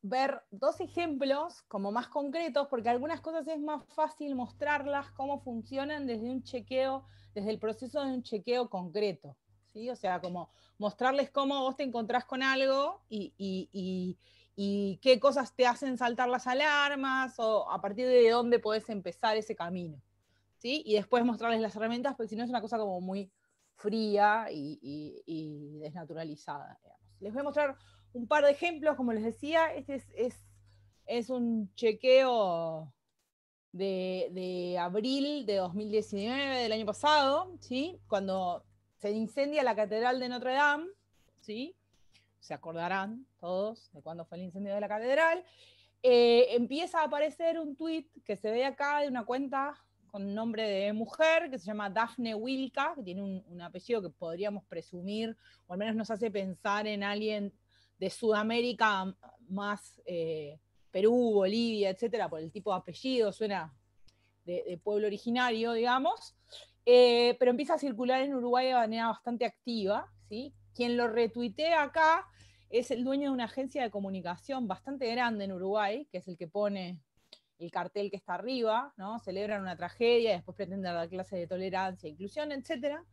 ver dos ejemplos como más concretos, porque algunas cosas es más fácil mostrarlas cómo funcionan desde un chequeo, desde el proceso de un chequeo concreto, ¿sí? O sea, como mostrarles cómo vos te encontrás con algo y qué cosas te hacen saltar las alarmas, o a partir de dónde podés empezar ese camino, ¿sí? Y después mostrarles las herramientas, porque si no es una cosa como muy fría y desnaturalizada, digamos. Les voy a mostrar un par de ejemplos, como les decía. Este es un chequeo de abril de 2019, del año pasado, ¿sí? Cuando se incendia la Catedral de Notre Dame, ¿sí? Se acordarán todos de cuándo fue el incendio de la catedral. Empieza a aparecer un tweet que se ve acá de una cuenta con nombre de mujer que se llama Daphne Wilka, que tiene un apellido que podríamos presumir, o al menos nos hace pensar en alguien de Sudamérica, más Perú, Bolivia, etcétera, por el tipo de apellido, suena de pueblo originario, digamos. Pero empieza a circular en Uruguay de manera bastante activa, ¿sí? Quien lo retuitea acá es el dueño de una agencia de comunicación bastante grande en Uruguay, que es el que pone el cartel que está arriba, ¿no? Celebran una tragedia, después pretenden dar clases de tolerancia, inclusión, etcétera,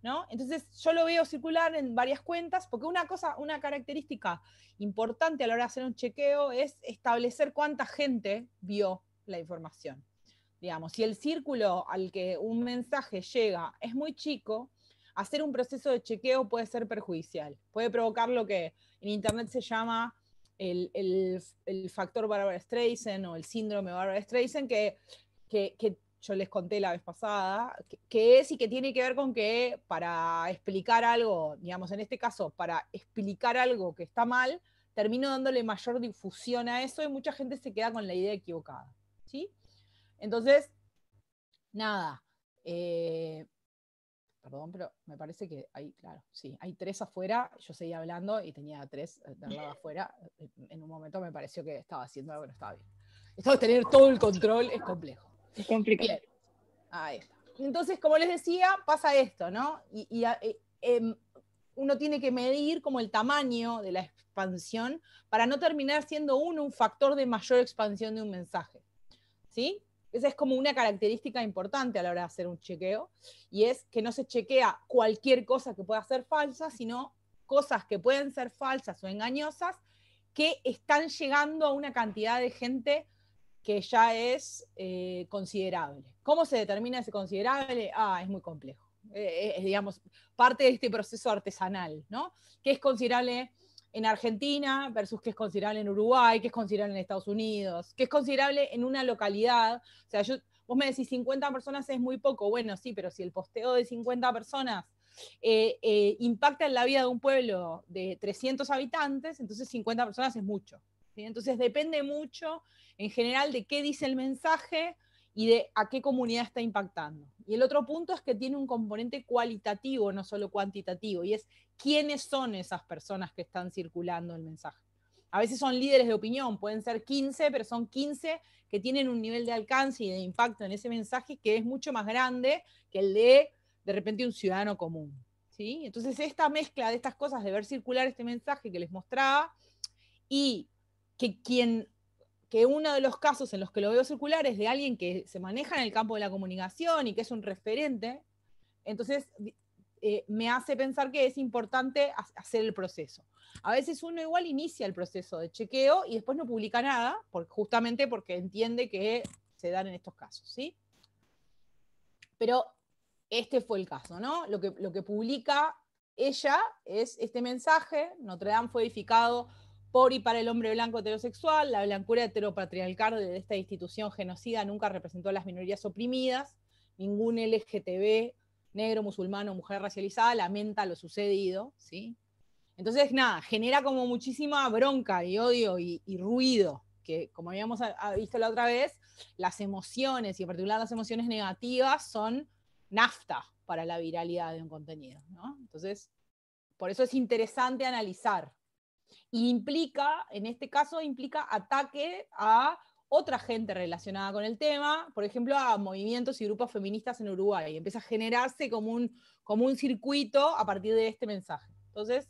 ¿no? Entonces yo lo veo circular en varias cuentas, porque una característica importante a la hora de hacer un chequeo es establecer cuánta gente vio la información. Digamos, si el círculo al que un mensaje llega es muy chico, hacer un proceso de chequeo puede ser perjudicial. Puede provocar lo que en Internet se llama el factor Barbara Streisand o el síndrome Barbara Streisand, que yo les conté la vez pasada, que es y que tiene que ver con que para explicar algo, digamos, en este caso, para explicar algo que está mal, termino dándole mayor difusión a eso y mucha gente se queda con la idea equivocada, ¿sí? Entonces, nada, perdón, pero me parece que hay, claro, sí, hay tres afuera, yo seguía hablando y tenía tres del lado afuera, en un momento me pareció que estaba haciendo algo que no estaba bien. Esto de tener todo el control es complejo. Es complicado. Bien, ahí está. Entonces, como les decía, pasa esto, ¿no? Uno tiene que medir como el tamaño de la expansión para no terminar siendo uno un factor de mayor expansión de un mensaje, ¿sí? Esa es como una característica importante a la hora de hacer un chequeo, y es que no se chequea cualquier cosa que pueda ser falsa, sino cosas que pueden ser falsas o engañosas que están llegando a una cantidad de gente que ya es considerable. ¿Cómo se determina ese considerable? Es muy complejo. Es, digamos, parte de este proceso artesanal, ¿no? ¿Qué es considerable en Argentina versus qué es considerable en Uruguay, qué es considerable en Estados Unidos, qué es considerable en una localidad? O sea, vos me decís 50 personas es muy poco. Bueno, sí, pero si el posteo de 50 personas impacta en la vida de un pueblo de 300 habitantes, entonces 50 personas es mucho, ¿sí? Entonces depende mucho en general de qué dice el mensaje y de a qué comunidad está impactando. Y el otro punto es que tiene un componente cualitativo, no solo cuantitativo, y es quiénes son esas personas que están circulando el mensaje. A veces son líderes de opinión, pueden ser 15, pero son 15 que tienen un nivel de alcance y de impacto en ese mensaje que es mucho más grande que el de repente un ciudadano común, ¿sí? Entonces esta mezcla de estas cosas, de ver circular este mensaje que les mostraba, y que uno de los casos en los que lo veo circular es de alguien que se maneja en el campo de la comunicación y que es un referente, entonces me hace pensar que es importante hacer el proceso. A veces uno igual inicia el proceso de chequeo y después no publica nada, justamente porque entiende que se dan en estos casos, ¿sí? Pero este fue el caso, ¿no? Lo que publica ella es este mensaje: Notre Dame fue edificado por y para el hombre blanco heterosexual, la blancura heteropatriarcal de esta institución genocida nunca representó a las minorías oprimidas, ningún LGTB, negro, musulmán o mujer racializada, lamenta lo sucedido, ¿sí? Entonces, nada, genera como muchísima bronca y odio y ruido, que como habíamos visto la otra vez, las emociones, y en particular las emociones negativas, son nafta para la viralidad de un contenido, ¿no? Entonces, por eso es interesante analizar. Y implica, en este caso, implica ataque a otra gente relacionada con el tema, por ejemplo, a movimientos y grupos feministas en Uruguay. Empieza a generarse como un circuito a partir de este mensaje. Entonces,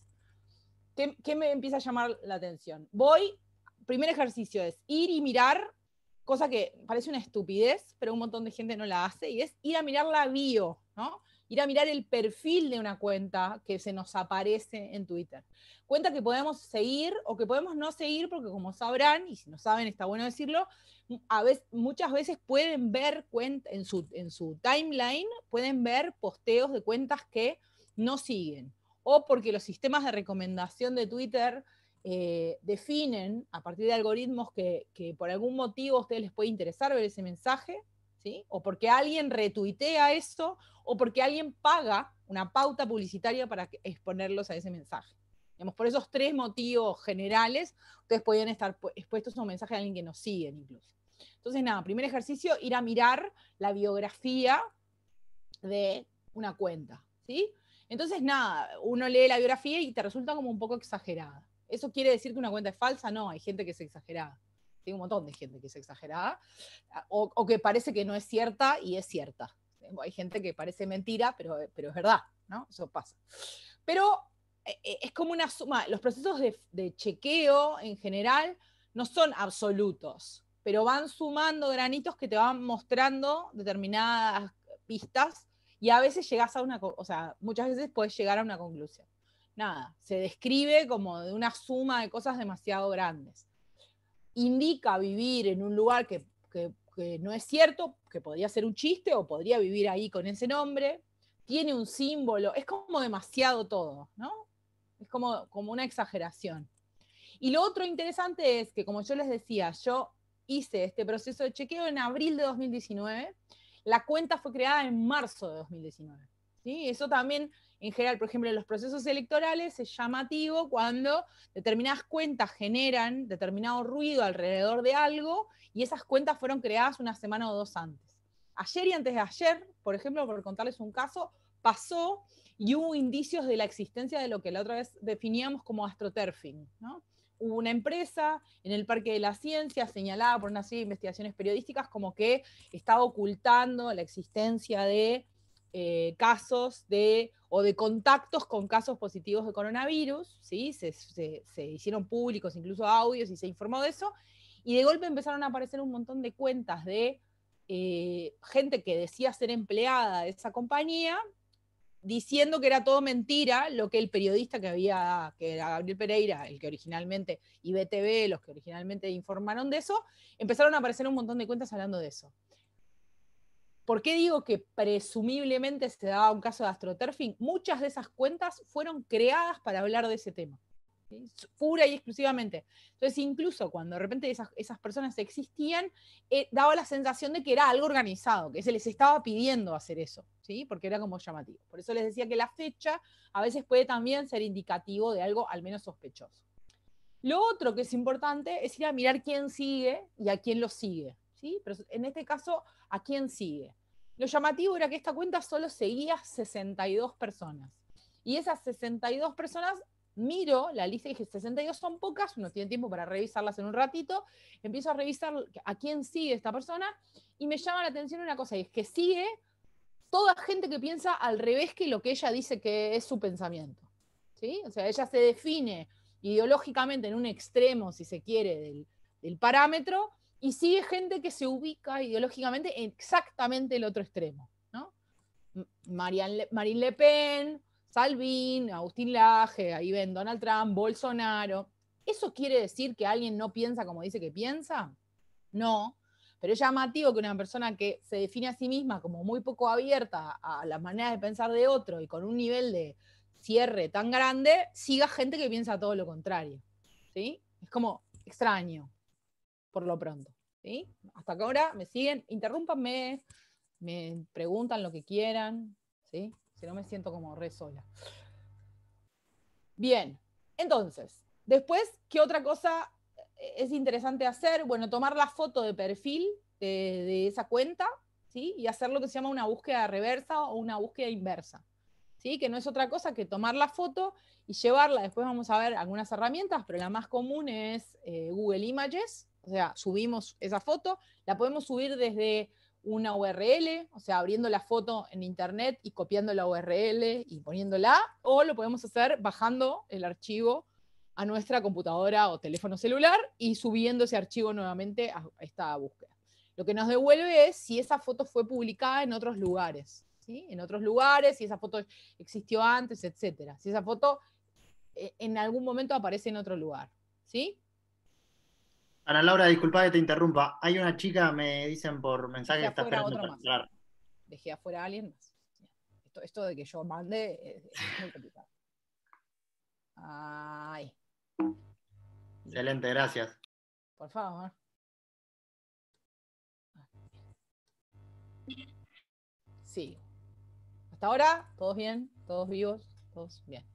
¿qué me empieza a llamar la atención? Voy primer ejercicio es ir y mirar, cosa que parece una estupidez, pero un montón de gente no la hace, y es ir a mirar la bio, ¿no? Ir a mirar el perfil de una cuenta que se nos aparece en Twitter. Cuenta que podemos seguir o que podemos no seguir, porque como sabrán, y si no saben está bueno decirlo, muchas veces pueden ver en su timeline, pueden ver posteos de cuentas que no siguen, o porque los sistemas de recomendación de Twitter definen a partir de algoritmos que por algún motivo a ustedes les puede interesar ver ese mensaje, ¿sí? O porque alguien retuitea eso, o porque alguien paga una pauta publicitaria para exponerlos a ese mensaje. Digamos, por esos 3 motivos generales, ustedes podrían estar expuestos a un mensaje de alguien que nos siguen incluso. Entonces, nada, primer ejercicio, ir a mirar la biografía de una cuenta, ¿sí? Entonces, nada, uno lee la biografía y te resulta como un poco exagerada. ¿Eso quiere decir que una cuenta es falsa? No, hay gente que es exagerada. Hay un montón de gente que es exagerada, o que parece que no es cierta y es cierta. Hay gente que parece mentira, pero es verdad, ¿no? Eso pasa. Pero es como una suma. Los procesos de chequeo en general no son absolutos, pero van sumando granitos que te van mostrando determinadas pistas y a veces llegas a muchas veces puedes llegar a una conclusión. Nada, se describe como de una suma de cosas demasiado grandes. Indica vivir en un lugar que no es cierto, que podría ser un chiste o podría vivir ahí con ese nombre, tiene un símbolo, es como demasiado todo, ¿no? Es como una exageración. Y lo otro interesante es que, como yo les decía, yo hice este proceso de chequeo en abril de 2019, la cuenta fue creada en marzo de 2019. ¿Sí? Eso también, en general, por ejemplo, en los procesos electorales es llamativo cuando determinadas cuentas generan determinado ruido alrededor de algo y esas cuentas fueron creadas una semana o 2 antes. Ayer y antes de ayer, por ejemplo, por contarles un caso, pasó y hubo indicios de la existencia de lo que la otra vez definíamos como astroturfing, ¿no? Hubo una empresa en el Parque de la Ciencia señalada por una serie de investigaciones periodísticas como que estaba ocultando la existencia de casos o de contactos con casos positivos de coronavirus, ¿sí? Se hicieron públicos incluso audios y se informó de eso, y de golpe empezaron a aparecer un montón de cuentas de gente que decía ser empleada de esa compañía, diciendo que era todo mentira lo que el periodista que era Gabriel Pereira, el que originalmente, y BTV, los que originalmente informaron de eso, empezaron a aparecer un montón de cuentas hablando de eso. ¿Por qué digo que presumiblemente se daba un caso de astroturfing? Muchas de esas cuentas fueron creadas para hablar de ese tema, ¿sí? Pura y exclusivamente. Entonces, incluso cuando de repente esas personas existían, daba la sensación de que era algo organizado, que se les estaba pidiendo hacer eso, ¿sí? Porque era como llamativo. Por eso les decía que la fecha a veces puede también ser indicativo de algo al menos sospechoso. Lo otro que es importante es ir a mirar quién sigue y a quién lo sigue, ¿sí? Pero en este caso, ¿a quién sigue? Lo llamativo era que esta cuenta solo seguía 62 personas. Y esas 62 personas, miro la lista y dije, 62 son pocas, uno tiene tiempo para revisarlas en un ratito, empiezo a revisar a quién sigue esta persona y me llama la atención una cosa, y es que sigue toda gente que piensa al revés que lo que ella dice que es su pensamiento, ¿sí? O sea, ella se define ideológicamente en un extremo, si se quiere, del parámetro, y sigue gente que se ubica ideológicamente en exactamente el otro extremo, ¿no? Marine Le Pen, Salvini, Agustín Laje, ahí ven Donald Trump, Bolsonaro. ¿Eso quiere decir que alguien no piensa como dice que piensa? No, pero es llamativo que una persona que se define a sí misma como muy poco abierta a las maneras de pensar de otro y con un nivel de cierre tan grande, siga gente que piensa todo lo contrario, ¿sí? Es como extraño, por lo pronto, ¿sí? Hasta que ahora me siguen, interrúmpanme, me preguntan lo que quieran, ¿sí? Si no me siento como re sola. Bien, entonces, después, ¿qué otra cosa es interesante hacer? Bueno, tomar la foto de perfil de esa cuenta, ¿sí? Y hacer lo que se llama una búsqueda reversa o una búsqueda inversa, ¿sí? Que no es otra cosa que tomar la foto y llevarla. Después vamos a ver algunas herramientas, pero la más común es Google Images, o sea, subimos esa foto, la podemos subir desde una URL, o sea, abriendo la foto en internet y copiando la URL y poniéndola, o lo podemos hacer bajando el archivo a nuestra computadora o teléfono celular y subiendo ese archivo nuevamente a esta búsqueda. Lo que nos devuelve es si esa foto fue publicada en otros lugares, ¿sí? En otros lugares, si esa foto existió antes, etc. Si esa foto en algún momento aparece en otro lugar, ¿sí? Ana Laura, disculpa que te interrumpa. Hay una chica, me dicen por mensaje Dejé que está afuera a esperando otro para más. entrar. Dejé afuera a alguien más. Esto de que yo mande es muy complicado. Ay. Excelente, gracias. Por favor. Sí. Hasta ahora, todos bien, todos vivos, todos bien.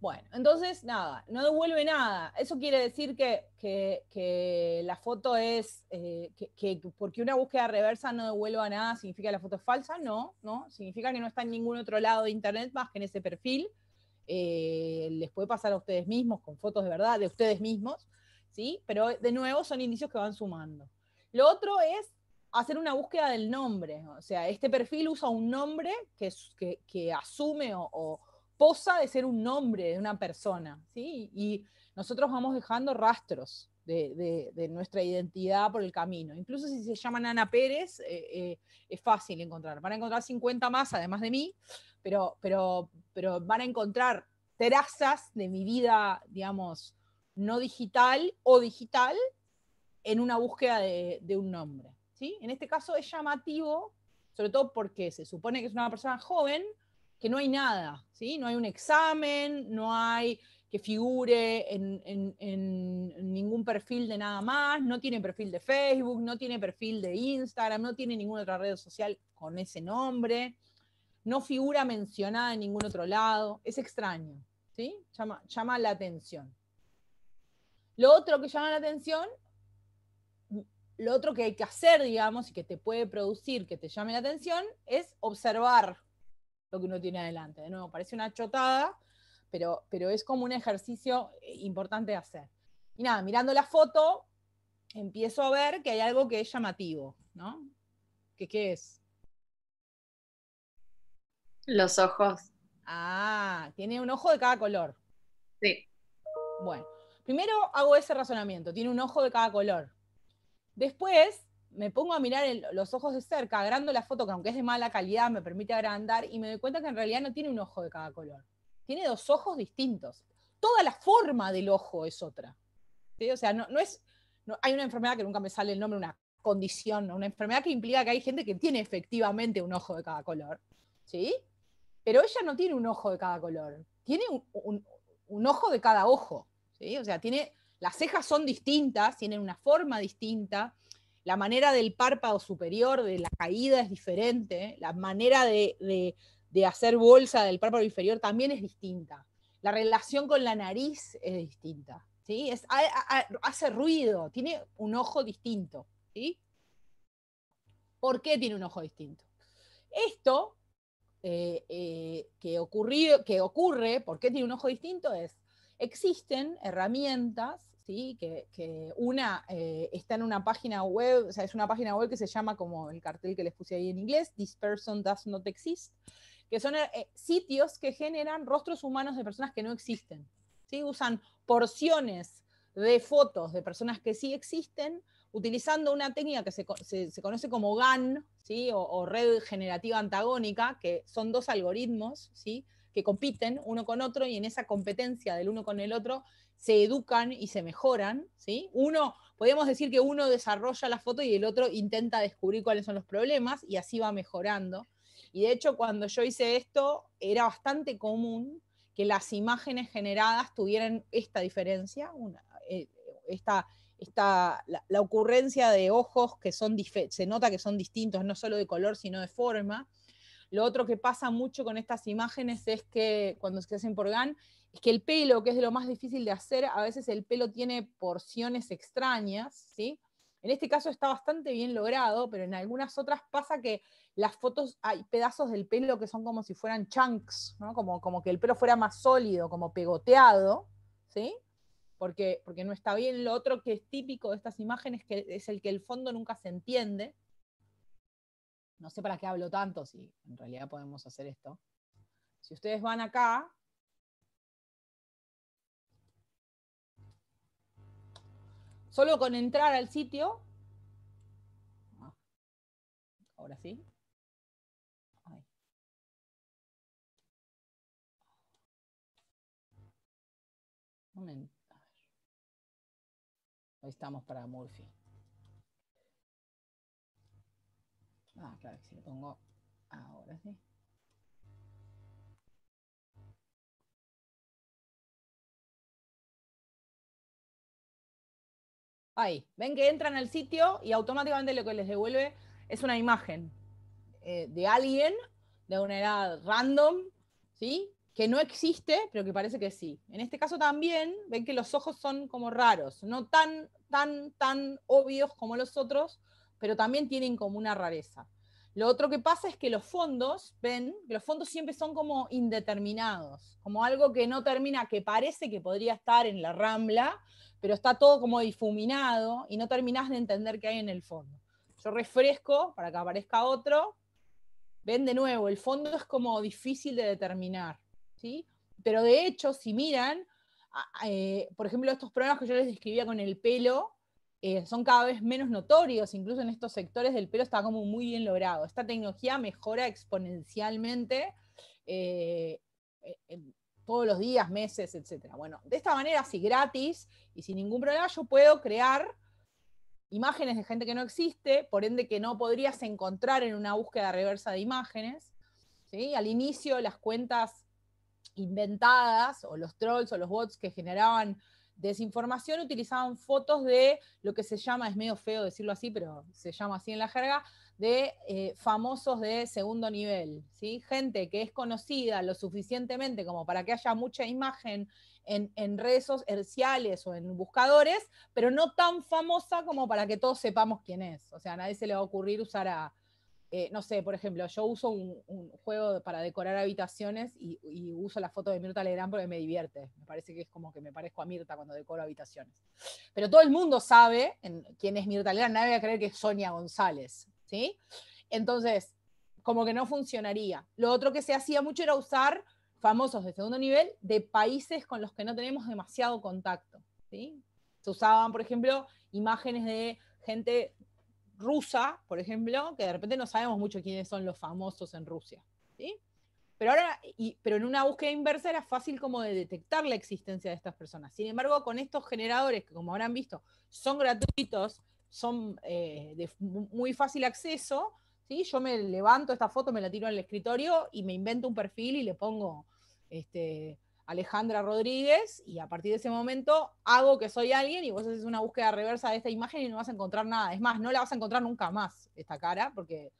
Bueno, entonces, nada, no devuelve nada. Eso quiere decir que la foto es, que porque una búsqueda reversa no devuelva nada, ¿significa que la foto es falsa? No, no, significa que no está en ningún otro lado de internet más que en ese perfil. Les puede pasar a ustedes mismos con fotos de verdad de ustedes mismos, ¿sí? Pero de nuevo son indicios que van sumando. Lo otro es hacer una búsqueda del nombre, o sea, este perfil usa un nombre que asume o posa de ser un nombre de una persona, ¿sí? Y nosotros vamos dejando rastros de nuestra identidad por el camino. Incluso si se llaman Ana Pérez, es fácil encontrar. Van a encontrar 50 más, además de mí, pero van a encontrar trazas de mi vida, digamos, no digital o digital en una búsqueda de un nombre, ¿sí? En este caso es llamativo, sobre todo porque se supone que es una persona joven, que no hay nada, ¿sí? No hay un examen, no hay que figure en ningún perfil de nada más, no tiene perfil de Facebook, no tiene perfil de Instagram, no tiene ninguna otra red social con ese nombre, no figura mencionada en ningún otro lado, es extraño, ¿sí? Llama la atención. Lo otro que llama la atención, lo otro que hay que hacer, digamos, y que te puede producir que te llame la atención, es observar lo que uno tiene adelante. De nuevo, parece una chotada, pero es como un ejercicio importante de hacer. Y nada, mirando la foto, empiezo a ver que hay algo que es llamativo, ¿no? ¿Qué es? Los ojos. Ah, tiene un ojo de cada color. Sí. Bueno, primero hago ese razonamiento, tiene un ojo de cada color. Después me pongo a mirar los ojos de cerca, agrando la foto, que aunque es de mala calidad, me permite agrandar, y me doy cuenta que en realidad no tiene un ojo de cada color. Tiene dos ojos distintos. Toda la forma del ojo es otra. ¿Sí? O sea, no es. No, hay una enfermedad que nunca me sale el nombre, una condición, una enfermedad que implica que hay gente que tiene efectivamente un ojo de cada color. ¿Sí? Pero ella no tiene un ojo de cada color. Tiene un ojo de cada ojo. ¿Sí? O sea, las cejas son distintas, tienen una forma distinta, la manera del párpado superior, de la caída es diferente, la manera de hacer bolsa del párpado inferior también es distinta, la relación con la nariz es distinta, ¿sí? Hace ruido, tiene un ojo distinto, ¿sí? ¿Por qué tiene un ojo distinto? Esto que ocurre, ¿por qué tiene un ojo distinto? Existen herramientas, ¿sí? que una está en una página web, o sea, es una página web que se llama como el cartel que les puse ahí en inglés, This Person Does Not Exist, que son sitios que generan rostros humanos de personas que no existen, ¿sí? Usan porciones de fotos de personas que sí existen, utilizando una técnica que se conoce como GAN, ¿sí? o red generativa antagónica, que son dos algoritmos, ¿sí? que compiten uno con otro, y en esa competencia del uno con el otro se educan y se mejoran. ¿Sí? Podemos decir que uno desarrolla la foto y el otro intenta descubrir cuáles son los problemas, y así va mejorando. Y de hecho, cuando yo hice esto, era bastante común que las imágenes generadas tuvieran esta diferencia, la ocurrencia de ojos que se nota que son distintos, no solo de color, sino de forma. Lo otro que pasa mucho con estas imágenes es que cuando se hacen por GAN, es que el pelo, que es de lo más difícil de hacer, a veces el pelo tiene porciones extrañas, ¿sí? En este caso está bastante bien logrado, pero en algunas otras pasa que las fotos hay pedazos del pelo que son como si fueran chunks, ¿no? Como que el pelo fuera más sólido, como pegoteado, ¿sí? Porque no está bien. Lo otro que es típico de estas imágenes es el que el fondo nunca se entiende. No sé para qué hablo tanto, si en realidad podemos hacer esto. Si ustedes van acá, Solo con entrar al sitio, ahora sí. Ahí. Momento. Ahí estamos para Murphy. Claro, si le pongo ahora sí. Ahí, ven que entran al sitio y automáticamente lo que les devuelve es una imagen de alguien de una edad random, ¿sí? Que no existe, pero que parece que sí. En este caso también ven que los ojos son como raros, no tan obvios como los otros, pero también tienen como una rareza. Lo otro que pasa es que los fondos, ven, que los fondos siempre son como indeterminados, como algo que no termina, que parece que podría estar en la Rambla, pero está todo como difuminado y no terminás de entender qué hay en el fondo. Yo refresco para que aparezca otro. Ven de nuevo, el fondo es como difícil de determinar, ¿sí? Pero de hecho, si miran, por ejemplo, estos problemas que yo les describía con el pelo, son cada vez menos notorios, incluso en estos sectores del pelo está como muy bien logrado. Esta tecnología mejora exponencialmente todos los días, meses, etc. Bueno, de esta manera, así gratis y sin ningún problema, yo puedo crear imágenes de gente que no existe, por ende que no podrías encontrar en una búsqueda reversa de imágenes, ¿sí? Al inicio las cuentas inventadas, o los trolls o los bots que generaban desinformación, utilizaban fotos de lo que se llama, es medio feo decirlo así, pero se llama así en la jerga, de famosos de segundo nivel, ¿sí? Gente que es conocida lo suficientemente como para que haya mucha imagen en redes sociales o en buscadores, pero no tan famosa como para que todos sepamos quién es. O sea, a nadie se le va a ocurrir usar a, no sé, por ejemplo, yo uso un juego para decorar habitaciones y uso la foto de Mirta Legrand porque me divierte. Me parece que es como que me parezco a Mirta cuando decoro habitaciones. Pero todo el mundo sabe quién es Mirta Legrand, nadie va a creer que es Sonia González, ¿sí? Entonces, como que no funcionaría. Lo otro que se hacía mucho era usar famosos de segundo nivel de países con los que no tenemos demasiado contacto, ¿sí? Se usaban, por ejemplo, imágenes de gente rusa, por ejemplo, que de repente no sabemos mucho quiénes son los famosos en Rusia, ¿sí? Pero ahora, pero en una búsqueda inversa era fácil como de detectar la existencia de estas personas. Sin embargo, con estos generadores, que como habrán visto, son gratuitos, son de muy fácil acceso, ¿sí? Yo me levanto esta foto, me la tiro al escritorio y me invento un perfil y le pongo Alejandra Rodríguez, y a partir de ese momento hago que soy alguien y vos haces una búsqueda reversa de esta imagen y no vas a encontrar nada. Es más, no la vas a encontrar nunca más, esta cara, porque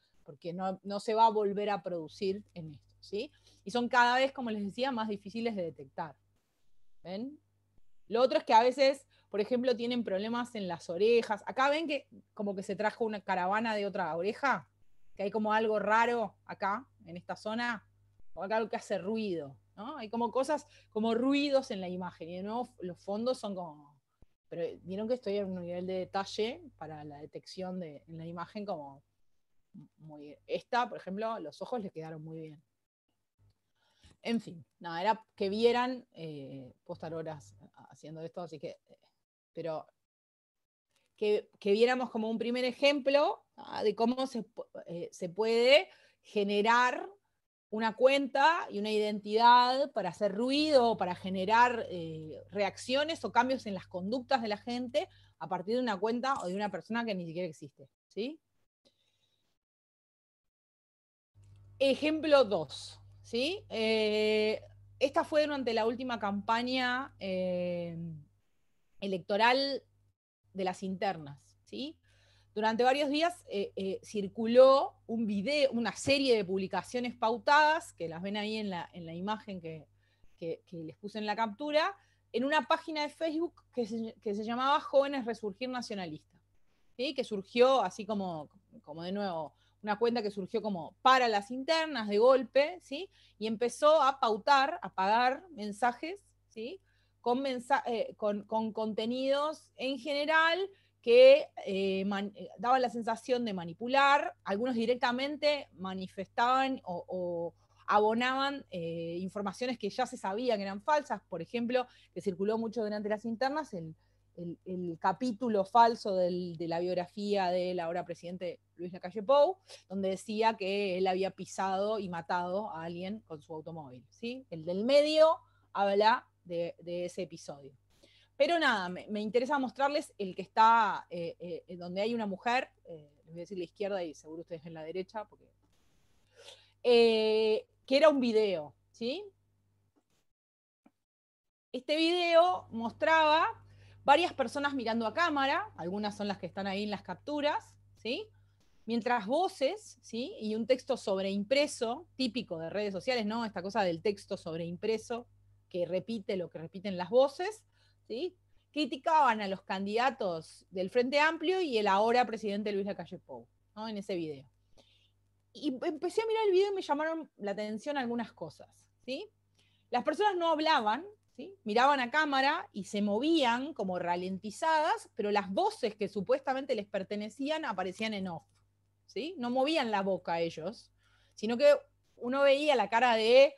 no se va a volver a producir en esto, ¿sí? Y son cada vez, como les decía, más difíciles de detectar. ¿Ven? Lo otro es que a veces, por ejemplo, tienen problemas en las orejas. Acá ven que como que se trajo una caravana de otra oreja, que hay como algo raro acá, en esta zona, o acá algo que hace ruido, ¿no? Hay como cosas, como ruidos en la imagen, y de nuevo los fondos son como... Pero vieron que estoy en un nivel de detalle para la detección en la imagen como muy bien. Esta, por ejemplo, los ojos le quedaron muy bien. En fin, nada, era que vieran, puedo estar horas haciendo esto, así que, pero que viéramos como un primer ejemplo de cómo se puede generar una cuenta y una identidad para hacer ruido, para generar reacciones o cambios en las conductas de la gente a partir de una cuenta o de una persona que ni siquiera existe, ¿sí? Ejemplo 2, ¿sí? Esta fue durante la última campaña electoral de las internas, ¿sí? Durante varios días circuló un video, una serie de publicaciones pautadas, que las ven ahí en la imagen que les puse en la captura, en una página de Facebook que se llamaba Jóvenes Resurgir Nacionalistas, ¿sí? Que surgió así como de nuevo, una cuenta que surgió como para las internas de golpe, ¿sí? Y empezó a pautar, a pagar mensajes, ¿sí? Con contenidos en general que daban la sensación de manipular, algunos directamente manifestaban o abonaban informaciones que ya se sabía que eran falsas, por ejemplo, que circuló mucho durante las internas, el capítulo falso de la biografía del ahora presidente Luis Lacalle Pou, donde decía que él había pisado y matado a alguien con su automóvil, ¿sí? El del medio habla de ese episodio. Pero nada, me interesa mostrarles el que está donde hay una mujer, les voy a decir la izquierda y seguro ustedes ven la derecha, porque, que era un video, ¿sí? Este video mostraba varias personas mirando a cámara, algunas son las que están ahí en las capturas, ¿sí? Mientras voces, ¿sí? Y un texto sobreimpreso, típico de redes sociales, ¿no? Esta cosa del texto sobreimpreso que repite lo que repiten las voces, ¿sí? Criticaban a los candidatos del Frente Amplio y el ahora presidente Luis Lacalle Pou, ¿no? En ese video. Y empecé a mirar el video y me llamaron la atención algunas cosas, ¿sí? Las personas no hablaban, ¿sí? Miraban a cámara y se movían como ralentizadas, pero las voces que supuestamente les pertenecían aparecían en off, ¿sí? No movían la boca ellos, sino que uno veía la cara de,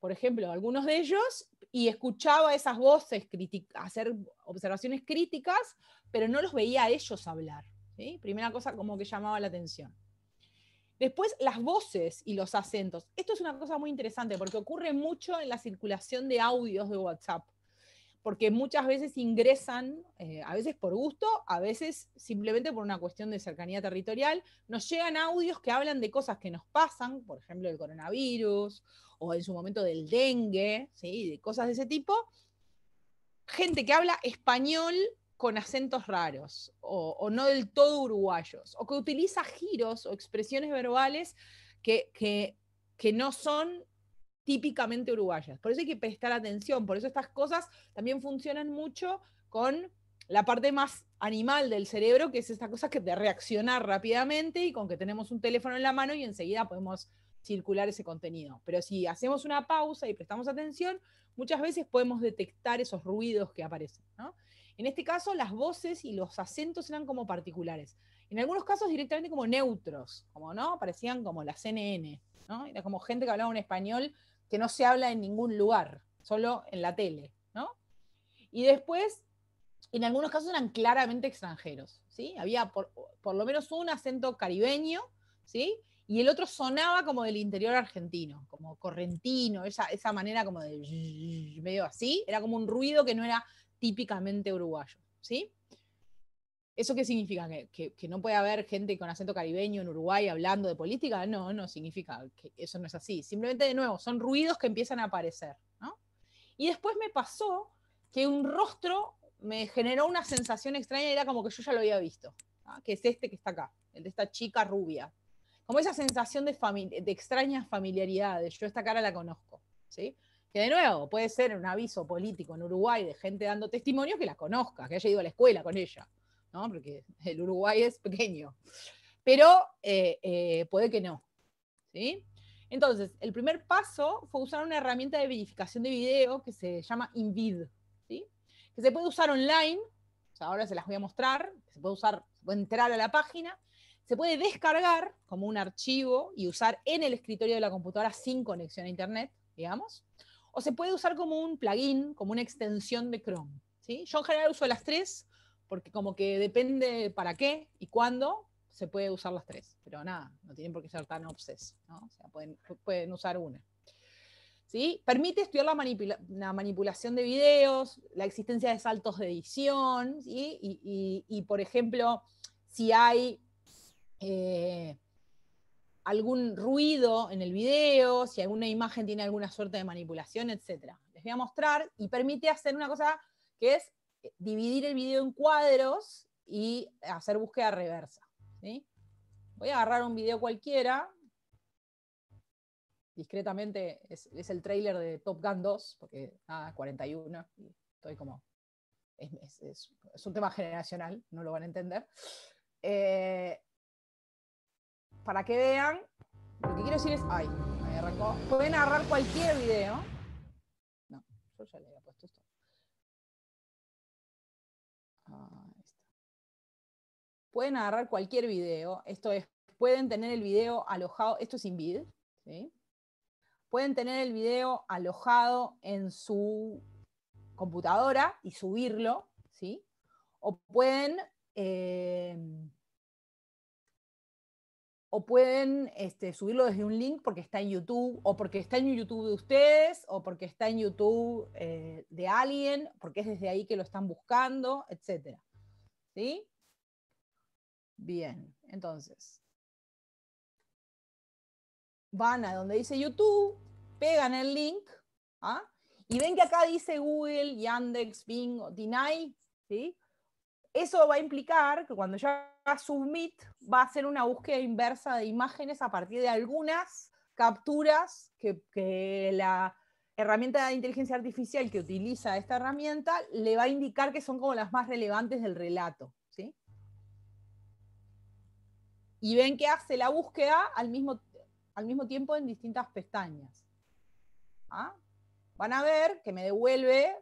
por ejemplo, algunos de ellos y escuchaba esas voces hacer observaciones críticas, pero no los veía a ellos hablar, ¿sí? Primera cosa como que llamaba la atención. Después, las voces y los acentos. Esto es una cosa muy interesante porque ocurre mucho en la circulación de audios de WhatsApp, porque muchas veces ingresan, a veces por gusto, a veces simplemente por una cuestión de cercanía territorial, nos llegan audios que hablan de cosas que nos pasan, por ejemplo, el coronavirus, o en su momento del dengue, ¿sí? De cosas de ese tipo. Gente que habla español con acentos raros, o no del todo uruguayos, o que utiliza giros o expresiones verbales que no son típicamente uruguayas. Por eso hay que prestar atención, por eso estas cosas también funcionan mucho con la parte más animal del cerebro, que es esta cosa que de reaccionar rápidamente y con que tenemos un teléfono en la mano y enseguida podemos circular ese contenido. Pero si hacemos una pausa y prestamos atención, muchas veces podemos detectar esos ruidos que aparecen, ¿no? En este caso, las voces y los acentos eran como particulares. En algunos casos directamente como neutros, como, ¿no? Parecían como la CNN, ¿no? Era como gente que hablaba un español que no se habla en ningún lugar, solo en la tele, ¿no? Y después, en algunos casos eran claramente extranjeros, ¿sí? Había por lo menos un acento caribeño, ¿sí? Y el otro sonaba como del interior argentino, como correntino, esa manera como de medio así, era como un ruido que no era típicamente uruguayo, ¿sí? ¿Eso qué significa? ¿Que no puede haber gente con acento caribeño en Uruguay hablando de política? No, no significa que eso no es así. Simplemente, de nuevo, son ruidos que empiezan a aparecer, ¿no? Y después me pasó que un rostro me generó una sensación extraña y era como que yo ya lo había visto, ¿no? Que es este que está acá, el de esta chica rubia. Como esa sensación de extrañas familiaridades. Yo esta cara la conozco, ¿sí? Que de nuevo, puede ser un aviso político en Uruguay de gente dando testimonio que la conozca, que haya ido a la escuela con ella, ¿no? Porque el Uruguay es pequeño. Pero puede que no, ¿sí? Entonces, el primer paso fue usar una herramienta de verificación de video que se llama Invid, ¿sí? Que se puede usar online, o sea, ahora se las voy a mostrar, se puede entrar a la página, se puede descargar como un archivo y usar en el escritorio de la computadora sin conexión a internet, digamos, o se puede usar como un plugin, como una extensión de Chrome, ¿sí? Yo en general uso las tres, porque como que depende para qué y cuándo, se puede usar las tres, pero nada, no tienen por qué ser tan obses, ¿no? O sea, pueden usar una. ¿Sí? Permite estudiar la manipulación de videos, la existencia de saltos de edición, ¿sí? Y por ejemplo, si hay algún ruido en el video, si alguna imagen tiene alguna suerte de manipulación, etc. Les voy a mostrar y permite hacer una cosa que es dividir el video en cuadros y hacer búsqueda reversa, ¿sí? Voy a agarrar un video cualquiera, discretamente es el tráiler de Top Gun 2, porque nada, 41, y estoy como, es un tema generacional, no lo van a entender. Para que vean, lo que quiero decir es, ay, me arrancó, pueden agarrar cualquier video, no, yo ya le había puesto esto. Ahí está. Pueden agarrar cualquier video, esto es, pueden tener el video alojado, esto es Invid, ¿sí? Pueden tener el video alojado en su computadora y subirlo, ¿sí? O pueden subirlo desde un link porque está en YouTube, o porque está en YouTube de ustedes, o porque está en YouTube de alguien, porque es desde ahí que lo están buscando, etc. ¿Sí? Bien, entonces van a donde dice YouTube, pegan el link, ¿ah? Y ven que acá dice Google, Yandex, Bing, Deny, ¿sí? Eso va a implicar que cuando yo haga Submit, va a hacer una búsqueda inversa de imágenes a partir de algunas capturas que la herramienta de inteligencia artificial que utiliza esta herramienta le va a indicar que son como las más relevantes del relato, ¿sí? Y ven que hace la búsqueda al mismo tiempo en distintas pestañas. ¿Ah? Van a ver que me devuelve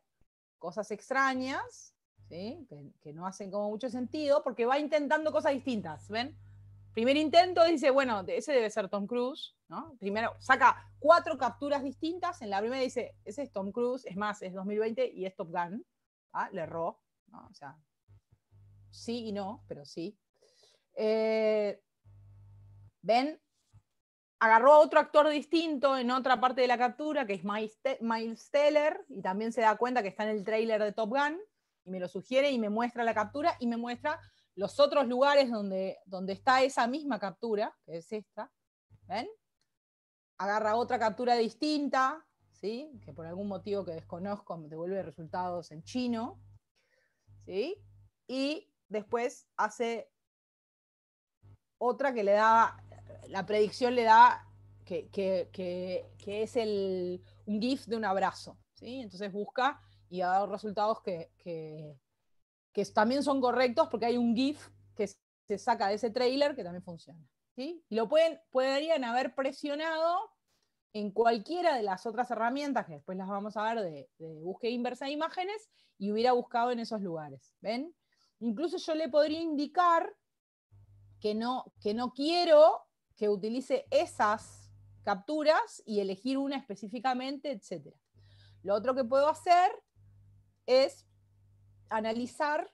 cosas extrañas, ¿sí? que no hacen como mucho sentido, porque va intentando cosas distintas, ¿ven? Primer intento dice, bueno, ese debe ser Tom Cruise, ¿no? Primero saca 4 capturas distintas, en la primera dice, ese es Tom Cruise, es más, es 2020 y es Top Gun, ¿ah? Le erró, ¿no? O sea, sí y no, pero sí. ¿Ven? Agarró a otro actor distinto en otra parte de la captura, que es Miles Teller, y también se da cuenta que está en el tráiler de Top Gun, y me lo sugiere y me muestra la captura, y me muestra los otros lugares donde está esa misma captura, que es esta. ¿Ven? Agarra otra captura distinta, ¿sí? Que por algún motivo que desconozco me devuelve resultados en chino, ¿sí? Y después hace otra que le da, la predicción le da que es un GIF de un abrazo, ¿sí? Entonces busca y ha dado resultados que también son correctos porque hay un GIF que se saca de ese trailer que también funciona, ¿sí? Y podrían haber presionado en cualquiera de las otras herramientas, que después las vamos a ver, de búsqueda inversa de imágenes, y hubiera buscado en esos lugares, ¿ven? Incluso yo le podría indicar que no quiero que utilice esas capturas y elegir una específicamente, etc. Lo otro que puedo hacer es analizar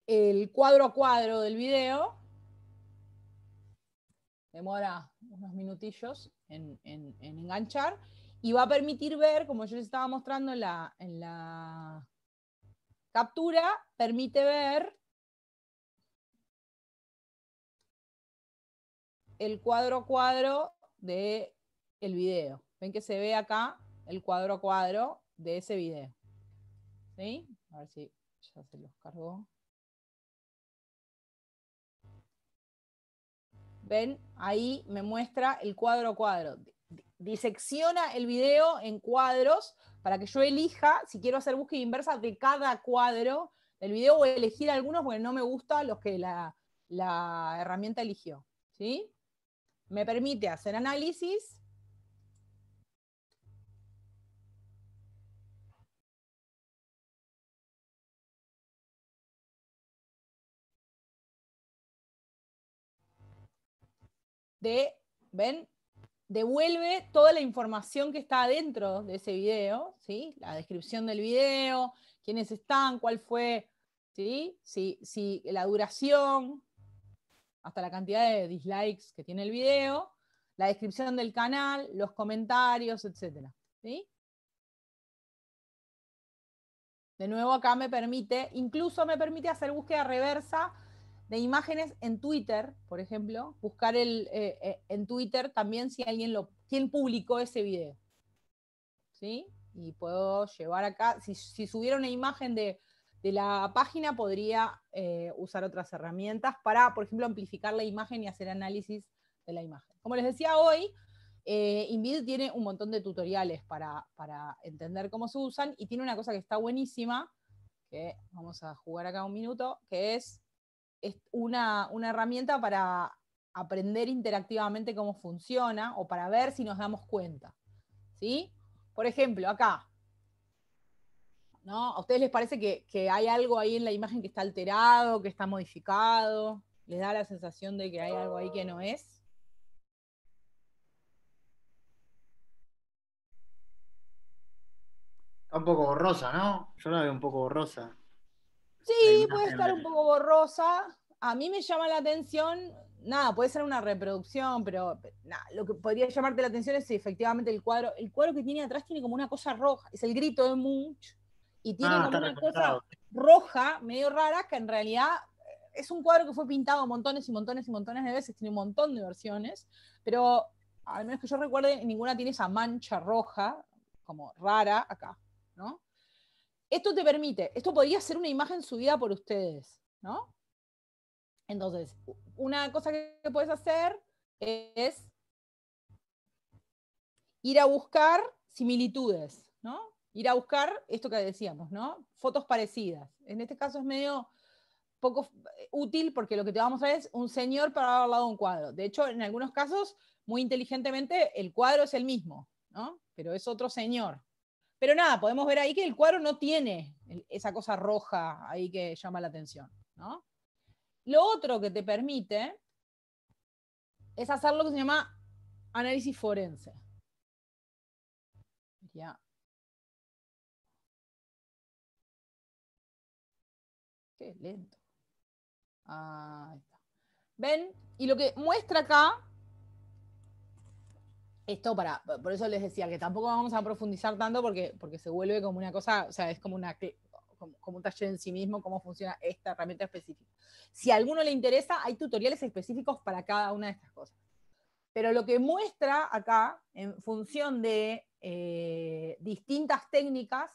el cuadro a cuadro del video. Demora unos minutillos en enganchar, y va a permitir ver, como yo les estaba mostrando en la captura, permite ver el cuadro a cuadro del video. Ven que se ve acá el cuadro a cuadro de ese video. ¿Sí? A ver si ya se los cargó. ¿Ven? Ahí me muestra el cuadro a cuadro. Disecciona el video en cuadros para que yo elija si quiero hacer búsqueda inversa de cada cuadro del video, o elegir algunos porque no me gustan los que la herramienta eligió. ¿Sí? Me permite hacer análisis ¿ven? Devuelve toda la información que está dentro de ese video, ¿sí? La descripción del video, quiénes están, cuál fue, ¿sí? Si la duración, hasta la cantidad de dislikes que tiene el video, la descripción del canal, los comentarios, etc. ¿Sí? De nuevo acá incluso me permite hacer búsqueda reversa de imágenes en Twitter, por ejemplo, buscar en Twitter también si quién publicó ese video. ¿Sí? Y puedo llevar acá, si subiera una imagen de la página, podría usar otras herramientas para, por ejemplo, amplificar la imagen y hacer análisis de la imagen. Como les decía hoy, InVid tiene un montón de tutoriales para entender cómo se usan, y tiene una cosa que está buenísima, que vamos a jugar acá un minuto, que es una herramienta para aprender interactivamente cómo funciona, o para ver si nos damos cuenta. ¿Sí? Por ejemplo, acá, ¿no? ¿A ustedes les parece que hay algo ahí en la imagen que está alterado, que está modificado? ¿Les da la sensación de que hay algo ahí que no es? Está un poco borrosa, ¿no? Yo la veo un poco borrosa. Sí, La puede imagen estar un poco borrosa. A mí me llama la atención, nada, puede ser una reproducción, pero nada, lo que podría llamarte la atención es si efectivamente el cuadro que tiene atrás tiene como una cosa roja, es el grito de Munch, y tiene como está una recortado. cosa roja, medio rara, que en realidad es un cuadro que fue pintado montones y montones y montones de veces, tiene un montón de versiones, pero al menos que yo recuerde, ninguna tiene esa mancha roja, como rara acá, ¿no? Esto te permite, esto podría ser una imagen subida por ustedes, ¿no? Entonces, una cosa que puedes hacer es ir a buscar similitudes, ¿no? Ir a buscar esto que decíamos, ¿no? Fotos parecidas. En este caso es medio poco útil porque lo que te vamos a ver es un señor parado al lado de un cuadro. De hecho, en algunos casos, muy inteligentemente, el cuadro es el mismo, ¿no? Pero es otro señor. Pero nada, podemos ver ahí que el cuadro no tiene esa cosa roja ahí que llama la atención, ¿no? Lo otro que te permite es hacer lo que se llama análisis forense. Ya. Qué lento. Ahí está. ¿Ven? Y lo que muestra acá, esto por eso les decía que tampoco vamos a profundizar tanto porque se vuelve como una cosa, o sea, es como como un taller en sí mismo, cómo funciona esta herramienta específica. Si a alguno le interesa, hay tutoriales específicos para cada una de estas cosas. Pero lo que muestra acá, en función de distintas técnicas,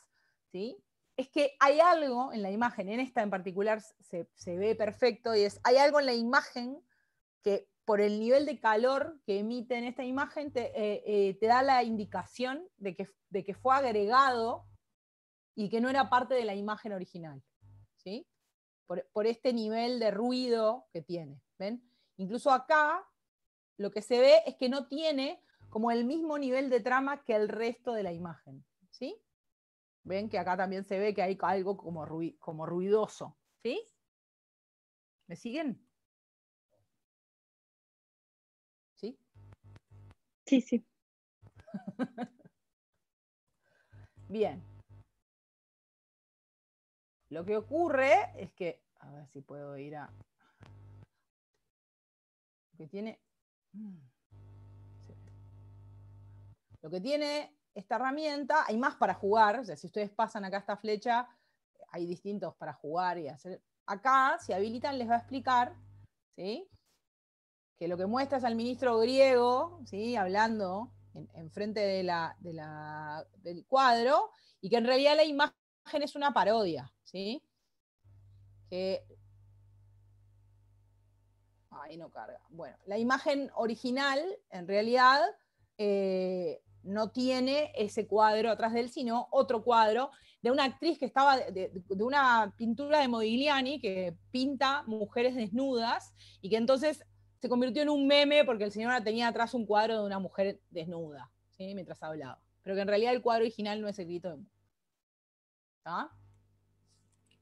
¿sí? Es que hay algo en la imagen, en esta en particular se ve perfecto, y hay algo en la imagen que por el nivel de calor que emite en esta imagen te da la indicación de que fue agregado y que no era parte de la imagen original, ¿sí? Por este nivel de ruido que tiene, ¿ven? Incluso acá lo que se ve es que no tiene como el mismo nivel de trama que el resto de la imagen, ¿sí? Ven que acá también se ve que hay algo como ruidoso, ¿sí? ¿Me siguen? ¿Sí? Sí, sí. Bien. Lo que ocurre es que, a ver si puedo ir a... Lo que tiene esta herramienta, hay más para jugar, o sea, si ustedes pasan acá esta flecha, hay distintos para jugar y hacer. Acá, si habilitan, les va a explicar, ¿sí? Que lo que muestra es al ministro griego, ¿sí? Hablando en frente del cuadro, y que en realidad la imagen es una parodia, ¿sí? Que... Ahí no carga. Bueno, la imagen original, en realidad, no tiene ese cuadro atrás de él, sino otro cuadro de una actriz que estaba de una pintura de Modigliani que pinta mujeres desnudas y que entonces se convirtió en un meme porque el señor tenía atrás un cuadro de una mujer desnuda, ¿sí? Mientras hablaba. Pero que en realidad el cuadro original no es el grito de Munch. ¿Está?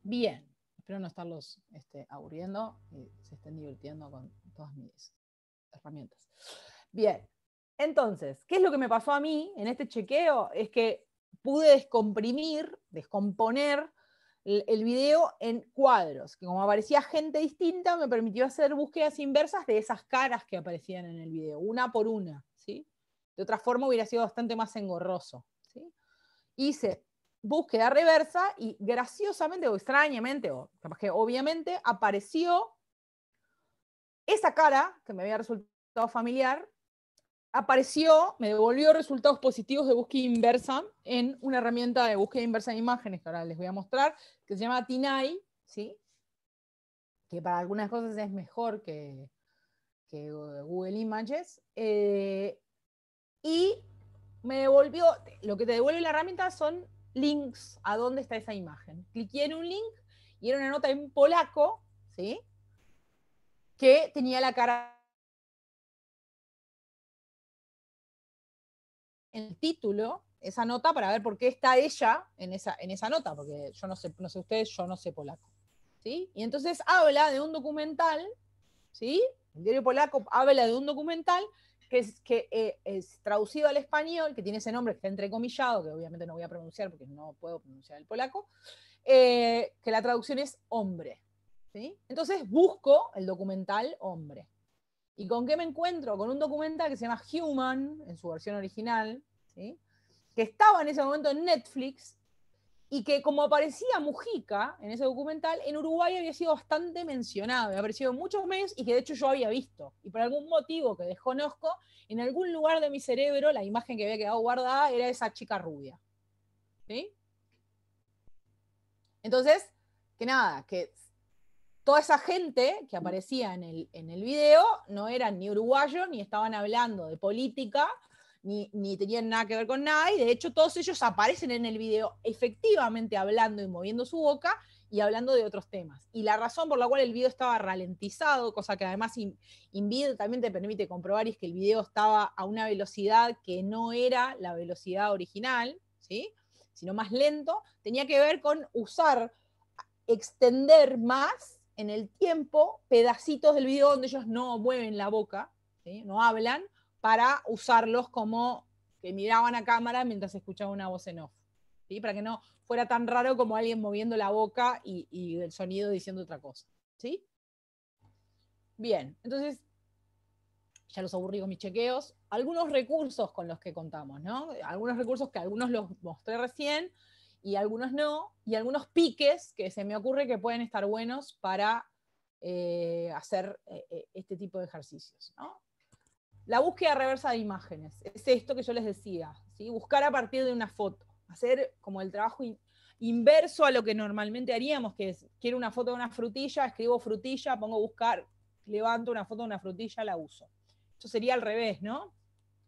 Bien. Espero no estarlos aburriendo y se estén divirtiendo con todas mis herramientas. Bien. Entonces, ¿qué es lo que me pasó a mí en este chequeo? Es que pude descomponer el video en cuadros, que como aparecía gente distinta, me permitió hacer búsquedas inversas de esas caras que aparecían en el video, una por una, ¿sí? De otra forma hubiera sido bastante más engorroso, ¿sí? Hice búsqueda reversa y graciosamente o extrañamente, o capaz que obviamente, apareció esa cara que me había resultado familiar, me devolvió resultados positivos de búsqueda inversa en una herramienta de búsqueda inversa de imágenes que ahora les voy a mostrar, que se llama Tinai, ¿sí? Que para algunas cosas es mejor que Google Images. Y me devolvió, lo que te devuelve la herramienta son links a dónde está esa imagen. Cliqué en un link y era una nota en polaco, ¿sí? Que tenía la cara en el título, esa nota, para ver por qué está ella en esa nota, porque yo no sé ustedes, yo no sé polaco, ¿sí? Y entonces habla de un documental, ¿sí? El diario polaco habla de un documental que es traducido al español, que tiene ese nombre que está entrecomillado, que obviamente no voy a pronunciar porque no puedo pronunciar el polaco, que la traducción es hombre. ¿Sí? Entonces busco el documental Hombre. ¿Y con qué me encuentro? Con un documental que se llama Human, en su versión original, ¿sí? Que estaba en ese momento en Netflix, y que como aparecía Mujica en ese documental, en Uruguay había sido bastante mencionado, había aparecido en muchos medios y que de hecho yo había visto. Y por algún motivo que desconozco, en algún lugar de mi cerebro la imagen que había quedado guardada era esa chica rubia. ¿Sí? Entonces, que nada, que toda esa gente que aparecía en el video no eran ni uruguayos, ni estaban hablando de política, ni tenían nada que ver con nada, y de hecho todos ellos aparecen en el video efectivamente hablando y moviendo su boca y hablando de otros temas. Y la razón por la cual el video estaba ralentizado, cosa que además InVid también te permite comprobar, es que el video estaba a una velocidad que no era la velocidad original, ¿sí? Sino más lento, tenía que ver con extender más en el tiempo pedacitos del video donde ellos no mueven la boca, ¿sí? No hablan, para usarlos como que miraban a cámara mientras escuchaban una voz en off, ¿sí? Para que no fuera tan raro como alguien moviendo la boca y el sonido diciendo otra cosa, ¿sí? Bien, entonces ya los aburrí con mis chequeos. Algunos recursos con los que contamos, ¿no? Algunos recursos que algunos los mostré recién y algunos no, y algunos piques que se me ocurre que pueden estar buenos para hacer este tipo de ejercicios, ¿no? La búsqueda reversa de imágenes, es esto que yo les decía, ¿sí? Buscar a partir de una foto, hacer como el trabajo inverso a lo que normalmente haríamos, que es, quiero una foto de una frutilla, escribo frutilla, pongo buscar, levanto una foto de una frutilla, la uso. Esto sería al revés, ¿no?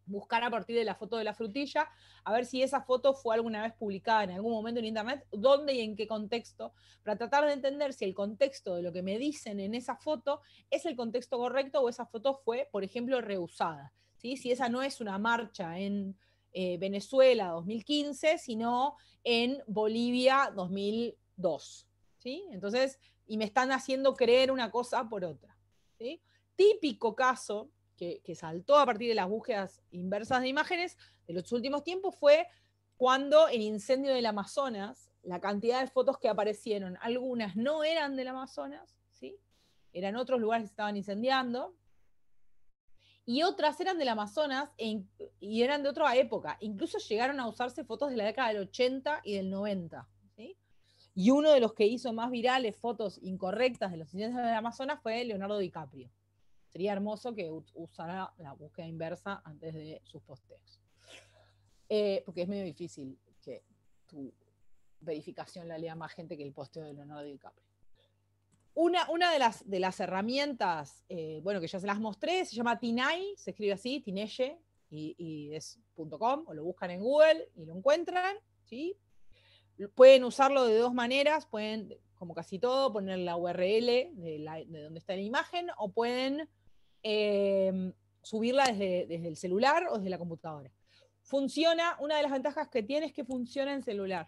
Buscar a partir de la foto de la frutilla, a ver si esa foto fue alguna vez publicada en algún momento en internet, dónde y en qué contexto, para tratar de entender si el contexto de lo que me dicen en esa foto es el contexto correcto o esa foto fue, por ejemplo, reusada. ¿Sí? Si esa no es una marcha en Venezuela 2015, sino en Bolivia 2002. ¿Sí? Entonces, y me están haciendo creer una cosa por otra. ¿Sí? Típico caso que saltó a partir de las búsquedas inversas de imágenes de los últimos tiempos fue cuando el incendio del Amazonas, la cantidad de fotos que aparecieron, algunas no eran del Amazonas, ¿sí? Eran otros lugares que se estaban incendiando, y otras eran del Amazonas y eran de otra época. Incluso llegaron a usarse fotos de la década del 80 y del 90. ¿Sí? Y uno de los que hizo más virales fotos incorrectas de los incendios del Amazonas fue Leonardo DiCaprio. Sería hermoso que usara la búsqueda inversa antes de sus posteos. Porque es medio difícil que tu verificación la lea más gente que el posteo de Leonardo DiCaprio. Una de las herramientas, bueno, que ya se las mostré, se llama Tinay, se escribe así, Tineye, y es .com, o lo buscan en Google y lo encuentran, ¿sí? Pueden usarlo de dos maneras, pueden, como casi todo, poner la URL de donde está la imagen, o pueden subirla desde el celular o desde la computadora. Funciona, una de las ventajas que tiene es que funciona en celular.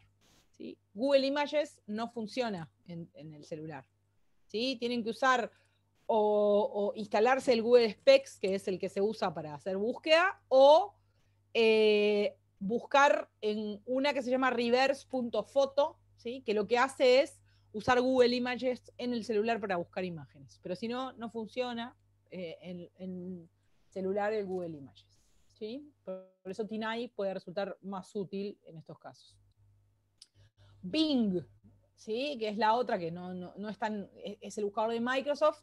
¿Sí? Google Images no funciona en el celular. ¿Sí? Tienen que usar o instalarse el Google Specs, que es el que se usa para hacer búsqueda, o buscar en una que se llama reverse.photo, ¿sí? Que lo que hace es usar Google Images en el celular para buscar imágenes. Pero si no, no funciona en celular el Google Images. ¿Sí? Por eso Tinay puede resultar más útil en estos casos. Bing, ¿sí? Que es la otra que no es tan, es el buscador de Microsoft,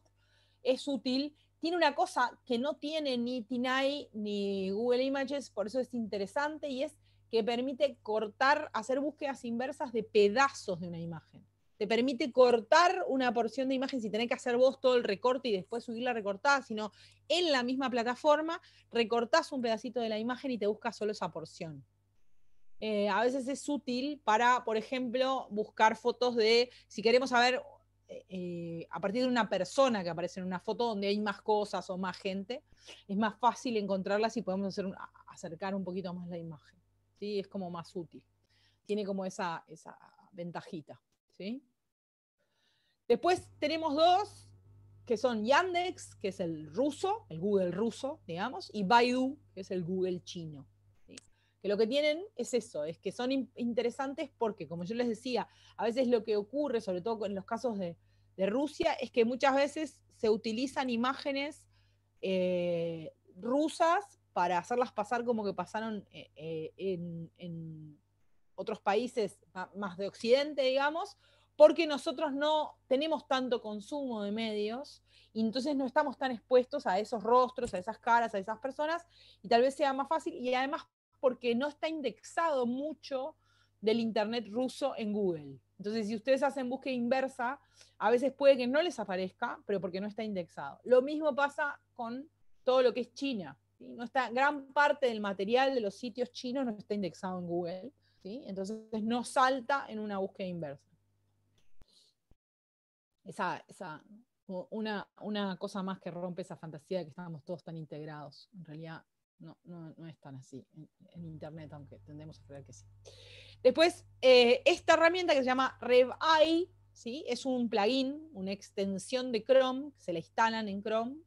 es útil. Tiene una cosa que no tiene ni Tinay ni Google Images, por eso es interesante, y es que permite cortar, hacer búsquedas inversas de pedazos de una imagen. Te permite cortar una porción de imagen sin tener que hacer vos todo el recorte y después subirla recortada, sino en la misma plataforma recortás un pedacito de la imagen y te buscas solo esa porción. A veces es útil para, por ejemplo, buscar fotos de, si queremos saber a partir de una persona que aparece en una foto donde hay más cosas o más gente, es más fácil encontrarlas y podemos acercar un poquito más la imagen. ¿Sí? Es como más útil. Tiene como esa ventajita. ¿Sí? Después tenemos dos que son Yandex, que es el ruso, el Google ruso, digamos, y Baidu, que es el Google chino. ¿Sí? Que lo que tienen es eso, es que son interesantes porque, como yo les decía, a veces lo que ocurre, sobre todo en los casos de Rusia, es que muchas veces se utilizan imágenes rusas para hacerlas pasar como que pasaron en otros países más de Occidente, digamos, porque nosotros no tenemos tanto consumo de medios y entonces no estamos tan expuestos a esos rostros, a esas caras, a esas personas, y tal vez sea más fácil, y además porque no está indexado mucho del internet ruso en Google. Entonces, si ustedes hacen búsqueda inversa, a veces puede que no les aparezca, pero porque no está indexado. Lo mismo pasa con todo lo que es China. ¿Sí? No está, gran parte del material de los sitios chinos no está indexado en Google, ¿sí? Entonces no salta en una búsqueda inversa. Una cosa más que rompe esa fantasía de que estábamos todos tan integrados. En realidad no es tan así en Internet, aunque tendemos a creer que sí. Después, esta herramienta que se llama RevEye, ¿sí? Es un plugin, una extensión de Chrome, que se la instalan en Chrome,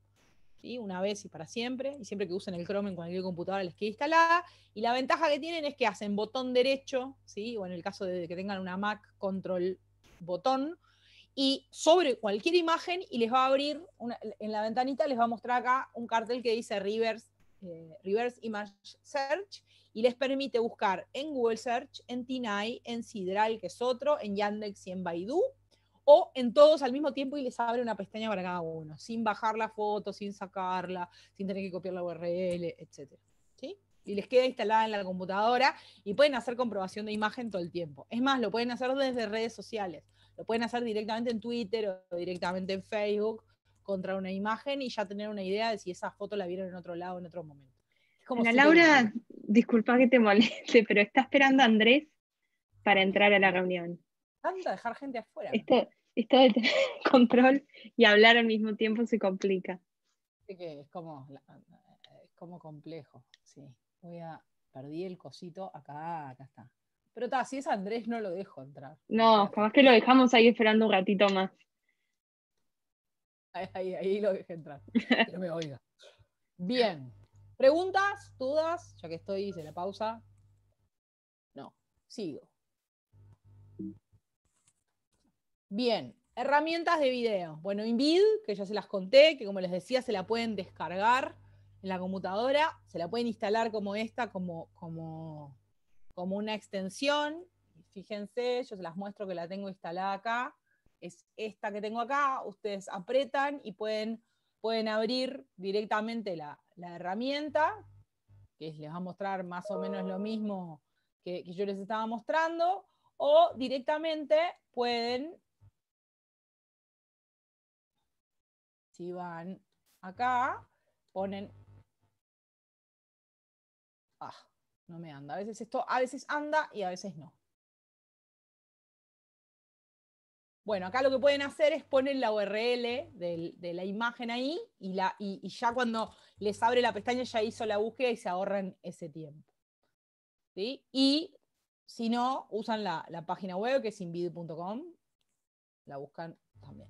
¿sí? Una vez y para siempre, y siempre que usen el Chrome en cualquier computadora les queda instalada, y la ventaja que tienen es que hacen botón derecho, ¿sí? O en el caso de que tengan una Mac, control botón, y sobre cualquier imagen, y les va a abrir, en la ventanita les va a mostrar acá un cartel que dice Reverse Image Search, y les permite buscar en Google Search, en TinEye, en Sidral, que es otro, en Yandex y en Baidu, o en todos al mismo tiempo y les abre una pestaña para cada uno, sin bajar la foto, sin sacarla, sin tener que copiar la URL, etc. ¿Sí? Y les queda instalada en la computadora y pueden hacer comprobación de imagen todo el tiempo. Es más, lo pueden hacer desde redes sociales. Lo pueden hacer directamente en Twitter o directamente en Facebook contra una imagen y ya tener una idea de si esa foto la vieron en otro lado en otro momento. Es como Ana Laura, disculpa que te moleste, pero está esperando a Andrés para entrar a la reunión. Tanta dejar gente afuera. Esto de tener control y hablar al mismo tiempo se complica. Sí que es como complejo. Sí. Perdí el cosito, acá está. Pero si es Andrés, no lo dejo entrar. No, capaz que lo dejamos ahí esperando un ratito más. Ahí lo dejé entrar. Que no me oiga. Bien. ¿Preguntas? ¿Dudas? Ya que hice la pausa. No. Sigo. Bien. Herramientas de video. Bueno, Invid, que ya se las conté, que como les decía, se la pueden descargar en la computadora, se la pueden instalar como esta, como una extensión. Fíjense, yo se las muestro que la tengo instalada acá. Es esta que tengo acá. Ustedes apretan y pueden abrir directamente la herramienta, que les va a mostrar más o menos lo mismo que yo les estaba mostrando, o directamente pueden, si van acá, ponen... no me anda. A veces anda y a veces no. Bueno, acá lo que pueden hacer es poner la URL de la imagen ahí y ya cuando les abre la pestaña ya hizo la búsqueda y se ahorran ese tiempo. ¿Sí? Y si no, usan la página web que es invid.com. La buscan también.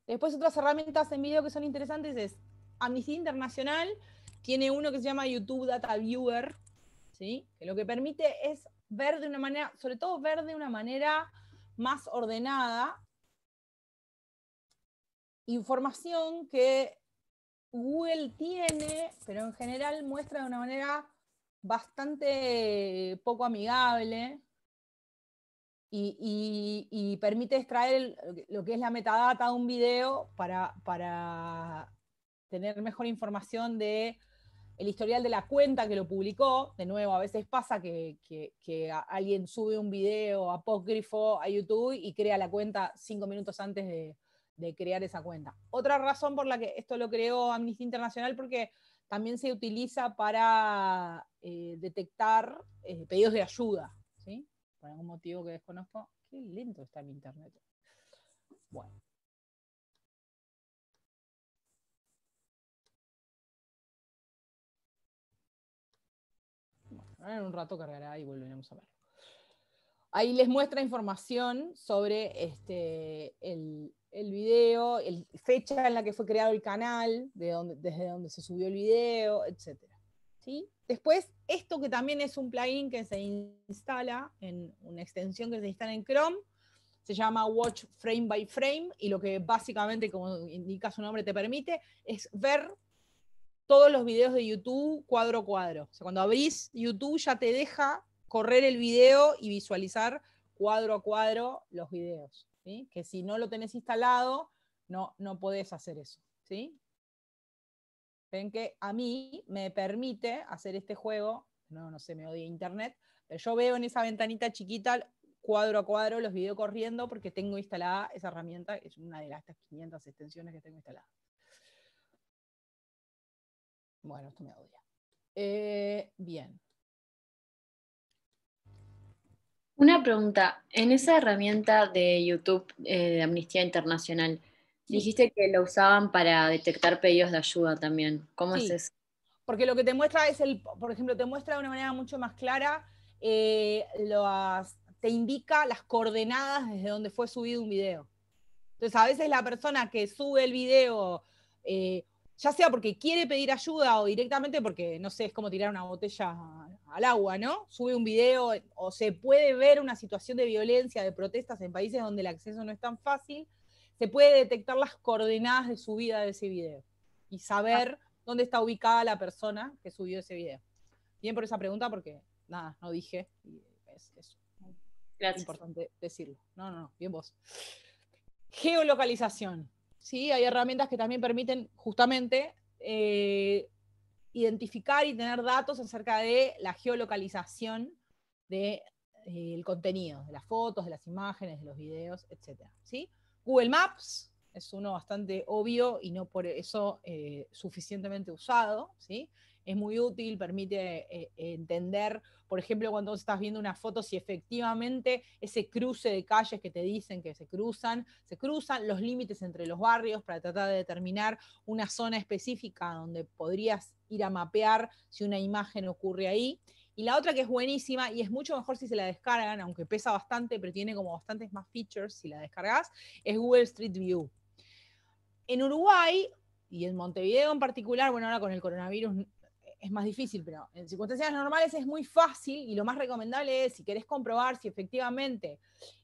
Después otras herramientas en video que son interesantes es Amnistía Internacional tiene uno que se llama YouTube Data Viewer, ¿sí? Que lo que permite es ver de una manera, sobre todo ver de una manera más ordenada, información que Google tiene, pero en general muestra de una manera bastante poco amigable y permite extraer lo que es la metadata de un video para tener mejor información de el historial de la cuenta que lo publicó. De nuevo, a veces pasa que alguien sube un video apócrifo a YouTube y crea la cuenta 5 minutos antes de crear esa cuenta. Otra razón por la que esto lo creó Amnistía Internacional, porque también se utiliza para detectar pedidos de ayuda, ¿sí? Por algún motivo que desconozco. Qué lento está mi internet. Bueno. Ahora en un rato cargará y volveremos a ver. Ahí les muestra información sobre el el video, fecha en la que fue creado el canal, desde donde se subió el video, etc. ¿Sí? Después, esto que también es un plugin que se instala en una extensión que se instala en Chrome, se llama Watch Frame by Frame, y lo que básicamente, como indica su nombre, te permite es ver todos los videos de YouTube cuadro a cuadro. O sea, cuando abrís YouTube ya te deja correr el video y visualizar cuadro a cuadro los videos, ¿sí? Que si no lo tenés instalado, no podés hacer eso, ¿sí? Ven que a mí me permite hacer este juego, no sé, me odia internet, pero yo veo en esa ventanita chiquita cuadro a cuadro los videos corriendo porque tengo instalada esa herramienta, es una de las 500 extensiones que tengo instaladas. Bueno, esto me odia. Bien. Una pregunta, en esa herramienta de YouTube de Amnistía Internacional, Sí. dijiste que lo usaban para detectar pedidos de ayuda también. ¿Cómo Sí. es eso? Porque lo que te muestra es por ejemplo, te muestra de una manera mucho más clara, te indica las coordenadas desde donde fue subido un video. Entonces, a veces la persona que sube el video, ya sea porque quiere pedir ayuda o directamente porque, no sé, es como tirar una botella al agua, ¿no? Sube un video o se puede ver una situación de violencia, de protestas en países donde el acceso no es tan fácil, se puede detectar las coordenadas de subida de ese video y saber dónde está ubicada la persona que subió ese video. Bien por esa pregunta porque, nada, no dije, y es Gracias. importante decirlo. No, bien vos. Geolocalización. ¿Sí? Hay herramientas que también permiten justamente identificar y tener datos acerca de la geolocalización del contenido, de las fotos, de las imágenes, de los videos, etc. ¿Sí? Google Maps es uno bastante obvio y no por eso suficientemente usado, ¿sí? Es muy útil, permite entender, por ejemplo, cuando estás viendo una foto, si efectivamente ese cruce de calles que te dicen que se cruzan los límites entre los barrios para tratar de determinar una zona específica donde podrías ir a mapear si una imagen ocurre ahí. Y la otra que es buenísima, y es mucho mejor si se la descargan, aunque pesa bastante, pero tiene como bastantes más features si la descargas, es Google Street View. En Uruguay, y en Montevideo en particular, bueno, ahora con el coronavirus es más difícil, pero en circunstancias normales es muy fácil, y lo más recomendable es, si querés comprobar si efectivamente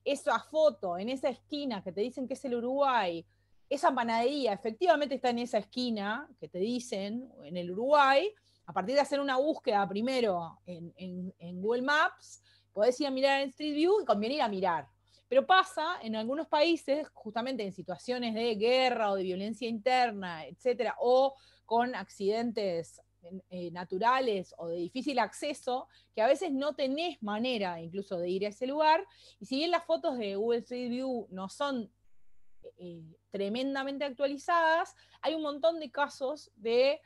esa foto en esa esquina que te dicen que es el Uruguay, esa panadería efectivamente está en esa esquina que te dicen en el Uruguay, a partir de hacer una búsqueda primero en Google Maps, podés ir a mirar en Street View y conviene ir a mirar. Pero pasa en algunos países, justamente en situaciones de guerra o de violencia interna, etcétera, o con accidentes naturales o de difícil acceso, que a veces no tenés manera incluso de ir a ese lugar, y si bien las fotos de Google Street View no son tremendamente actualizadas, hay un montón de casos de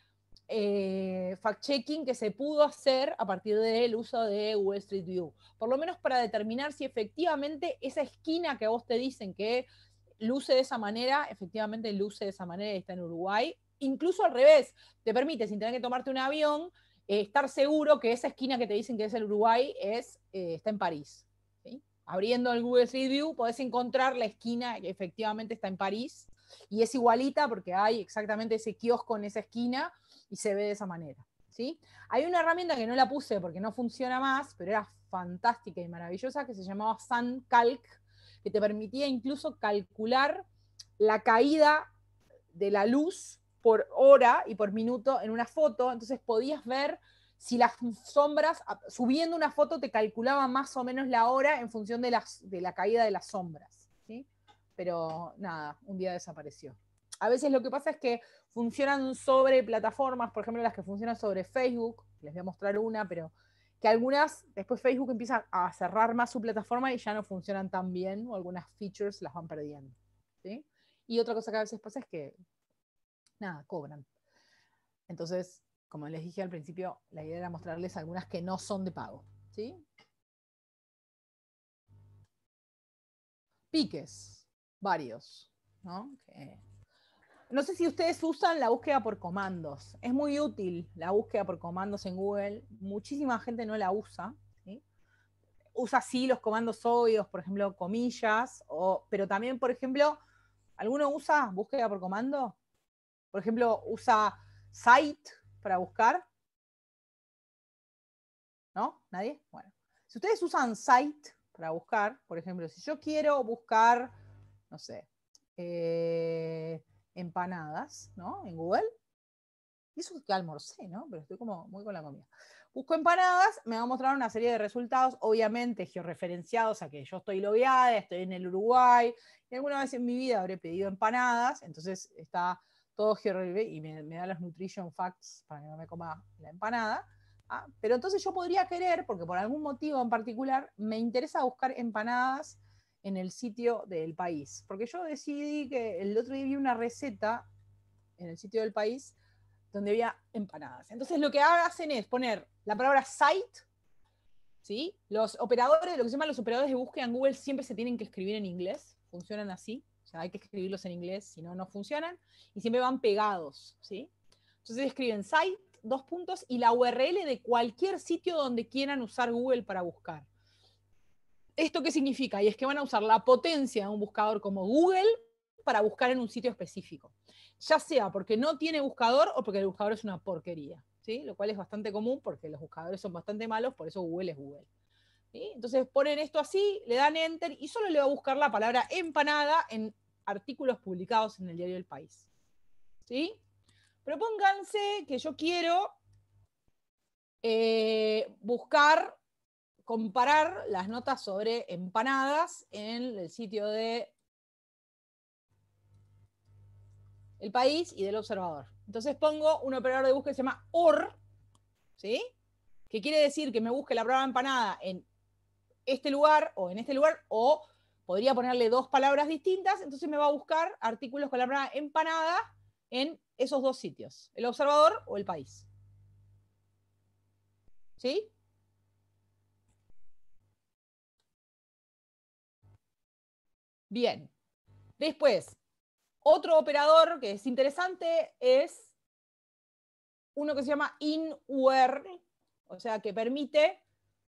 fact-checking que se pudo hacer a partir del uso de Google Street View, por lo menos para determinar si efectivamente esa esquina que a vos te dicen que luce de esa manera, efectivamente luce de esa manera y está en Uruguay. Incluso al revés, te permite, sin tener que tomarte un avión, estar seguro que esa esquina que te dicen que es el Uruguay está en París. ¿Sí? Abriendo el Google Street View podés encontrar la esquina que efectivamente está en París, y es igualita porque hay exactamente ese kiosco en esa esquina y se ve de esa manera. ¿Sí? Hay una herramienta que no la puse porque no funciona más, pero era fantástica y maravillosa, que se llamaba SunCalc, que te permitía incluso calcular la caída de la luz por hora y por minuto en una foto. Entonces podías ver si las sombras, subiendo una foto te calculaba más o menos la hora en función de la caída de las sombras. ¿Sí? Pero nada, un día desapareció. A veces lo que pasa es que funcionan sobre plataformas, por ejemplo las que funcionan sobre Facebook, les voy a mostrar una, pero que algunas, después Facebook empieza a cerrar más su plataforma y ya no funcionan tan bien, o algunas features las van perdiendo. ¿Sí? Y otra cosa que a veces pasa es que, nada, cobran. Entonces, como les dije al principio, la idea era mostrarles algunas que no son de pago. ¿Sí? Piques, varios, ¿no? No sé si ustedes usan la búsqueda por comandos. Es muy útil la búsqueda por comandos en Google. Muchísima gente no la usa. ¿Sí? Usa sí los comandos obvios, por ejemplo, comillas, pero también, por ejemplo, ¿Alguno usa búsqueda por comando? Por ejemplo, ¿usa site para buscar? ¿No? ¿Nadie? Bueno. Si ustedes usan site para buscar, por ejemplo, si yo quiero buscar, no sé, empanadas, ¿no? En Google. Y eso que almorcé, ¿no? Pero estoy como muy con la comida. Busco empanadas, me va a mostrar una serie de resultados, obviamente georreferenciados a que yo estoy logueada, estoy en el Uruguay, y alguna vez en mi vida habré pedido empanadas, entonces está todo georreferenciado y me da los nutrition facts para que no me coma la empanada. ¿Ah? Pero entonces yo podría querer, porque por algún motivo en particular, me interesa buscar empanadas en el sitio del país. Porque yo decidí que el otro día vi una receta en el sitio del país donde había empanadas. Entonces lo que hacen es poner la palabra site, ¿sí? Los operadores, lo que se llaman los operadores de búsqueda en Google siempre se tienen que escribir en inglés, funcionan así, o sea, hay que escribirlos en inglés, si no, no funcionan, y siempre van pegados, ¿sí? Entonces escriben site, 2 puntos, y la URL de cualquier sitio donde quieran usar Google para buscar. ¿Esto qué significa? Y es que van a usar la potencia de un buscador como Google para buscar en un sitio específico. Ya sea porque no tiene buscador o porque el buscador es una porquería, ¿sí? Lo cual es bastante común porque los buscadores son bastante malos, por eso Google es Google. ¿Sí? Entonces ponen esto así, le dan enter y solo le va a buscar la palabra empanada en artículos publicados en el diario El País. ¿Sí? Propónganse que yo quiero comparar las notas sobre empanadas en el sitio de El País y del Observador. Entonces pongo un operador de búsqueda que se llama OR, ¿sí? Que quiere decir que me busque la palabra empanada en este lugar o en este lugar, o podría ponerle 2 palabras distintas, entonces me va a buscar artículos con la palabra empanada en esos 2 sitios, El Observador o El País. ¿Sí? Bien. Después, otro operador que es interesante es uno que se llama in-URL, o sea, que permite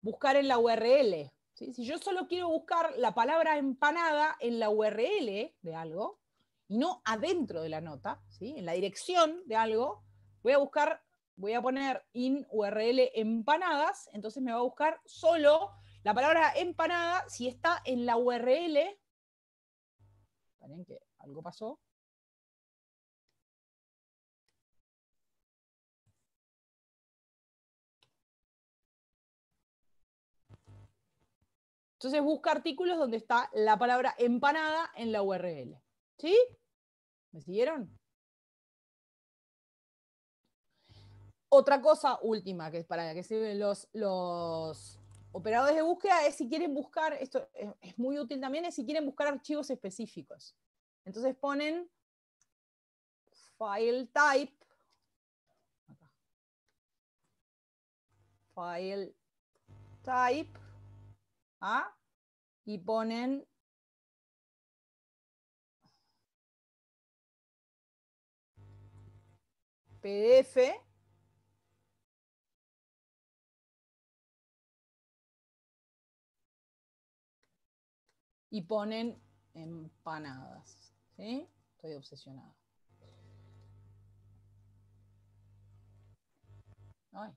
buscar en la URL. ¿Sí? Si yo solo quiero buscar la palabra empanada en la URL de algo, y no adentro de la nota, ¿sí? En la dirección de algo, voy a poner in-URL empanadas, entonces me va a buscar solo la palabra empanada si está en la URL. Esperen que algo pasó. Entonces busca artículos donde está la palabra empanada en la URL. ¿Sí? ¿Me siguieron? Otra cosa última que es para que sirven los operadores de búsqueda es si quieren buscar, esto es muy útil también, es si quieren buscar archivos específicos. Entonces ponen file type, acá, file type, ¿ah? Y ponen PDF y ponen empanadas. ¿Sí? Estoy obsesionada. Ay.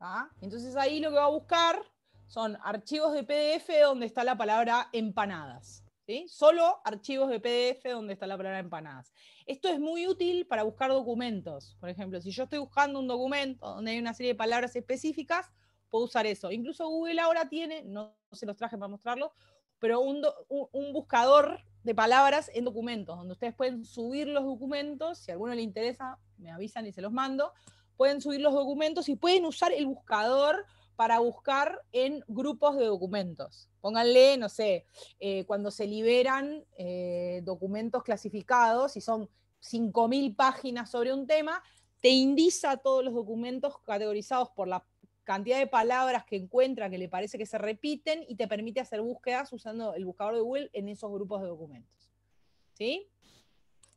¿Ah? Entonces ahí lo que va a buscar son archivos de PDF donde está la palabra empanadas. ¿Sí? Solo archivos de PDF donde está la palabra empanadas. Esto es muy útil para buscar documentos. Por ejemplo, si yo estoy buscando un documento donde hay una serie de palabras específicas, puedo usar eso. Incluso Google ahora tiene, no se los traje para mostrarlo, pero un buscador de palabras en documentos, donde ustedes pueden subir los documentos. Si a alguno le interesa, me avisan y se los mando. Pueden subir los documentos y pueden usar el buscador para buscar en grupos de documentos. Pónganle, no sé, cuando se liberan documentos clasificados, y son 5.000 páginas sobre un tema, te indica todos los documentos categorizados por la cantidad de palabras que encuentra que le parece que se repiten y te permite hacer búsquedas usando el buscador de Google en esos grupos de documentos. ¿sí?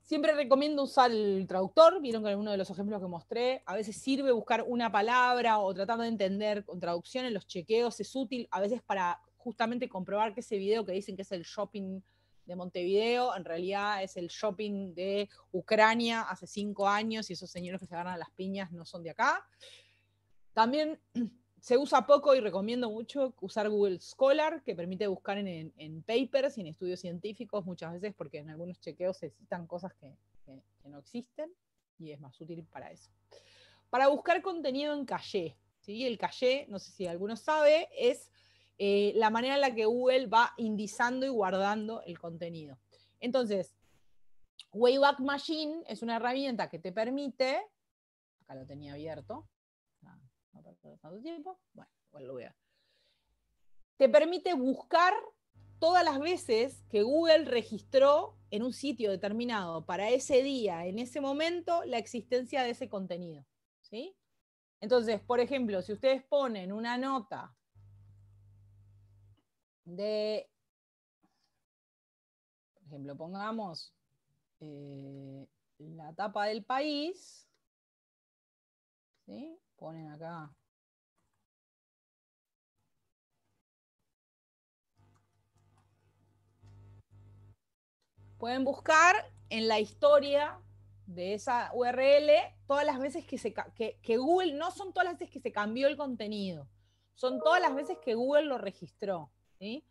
Siempre recomiendo usar el traductor, vieron que en uno de los ejemplos que mostré, a veces sirve buscar una palabra o tratar de entender con traducción en los chequeos, es útil a veces para justamente comprobar que ese video que dicen que es el shopping de Montevideo, en realidad es el shopping de Ucrania hace 5 años y esos señores que se agarran a las piñas no son de acá. También se usa poco y recomiendo mucho usar Google Scholar, que permite buscar en papers y en estudios científicos muchas veces, porque en algunos chequeos se citan cosas que no existen y es más útil para eso. Para buscar contenido en caché, ¿sí? El caché, no sé si alguno sabe, es la manera en la que Google va indizando y guardando el contenido. Entonces, Wayback Machine es una herramienta que te permite, acá lo tenía abierto, no perder tanto tiempo, bueno, igual lo voy a... Te permite buscar todas las veces que Google registró en un sitio determinado para ese día, en ese momento, la existencia de ese contenido, ¿sí? Entonces, por ejemplo, si ustedes ponen una nota de, por ejemplo, pongamos la tapa del país, ¿sí? Ponen acá pueden buscar en la historia de esa URL todas las veces que Google, no son todas las veces que se cambió el contenido, son todas las veces que Google lo registró, ¿sí?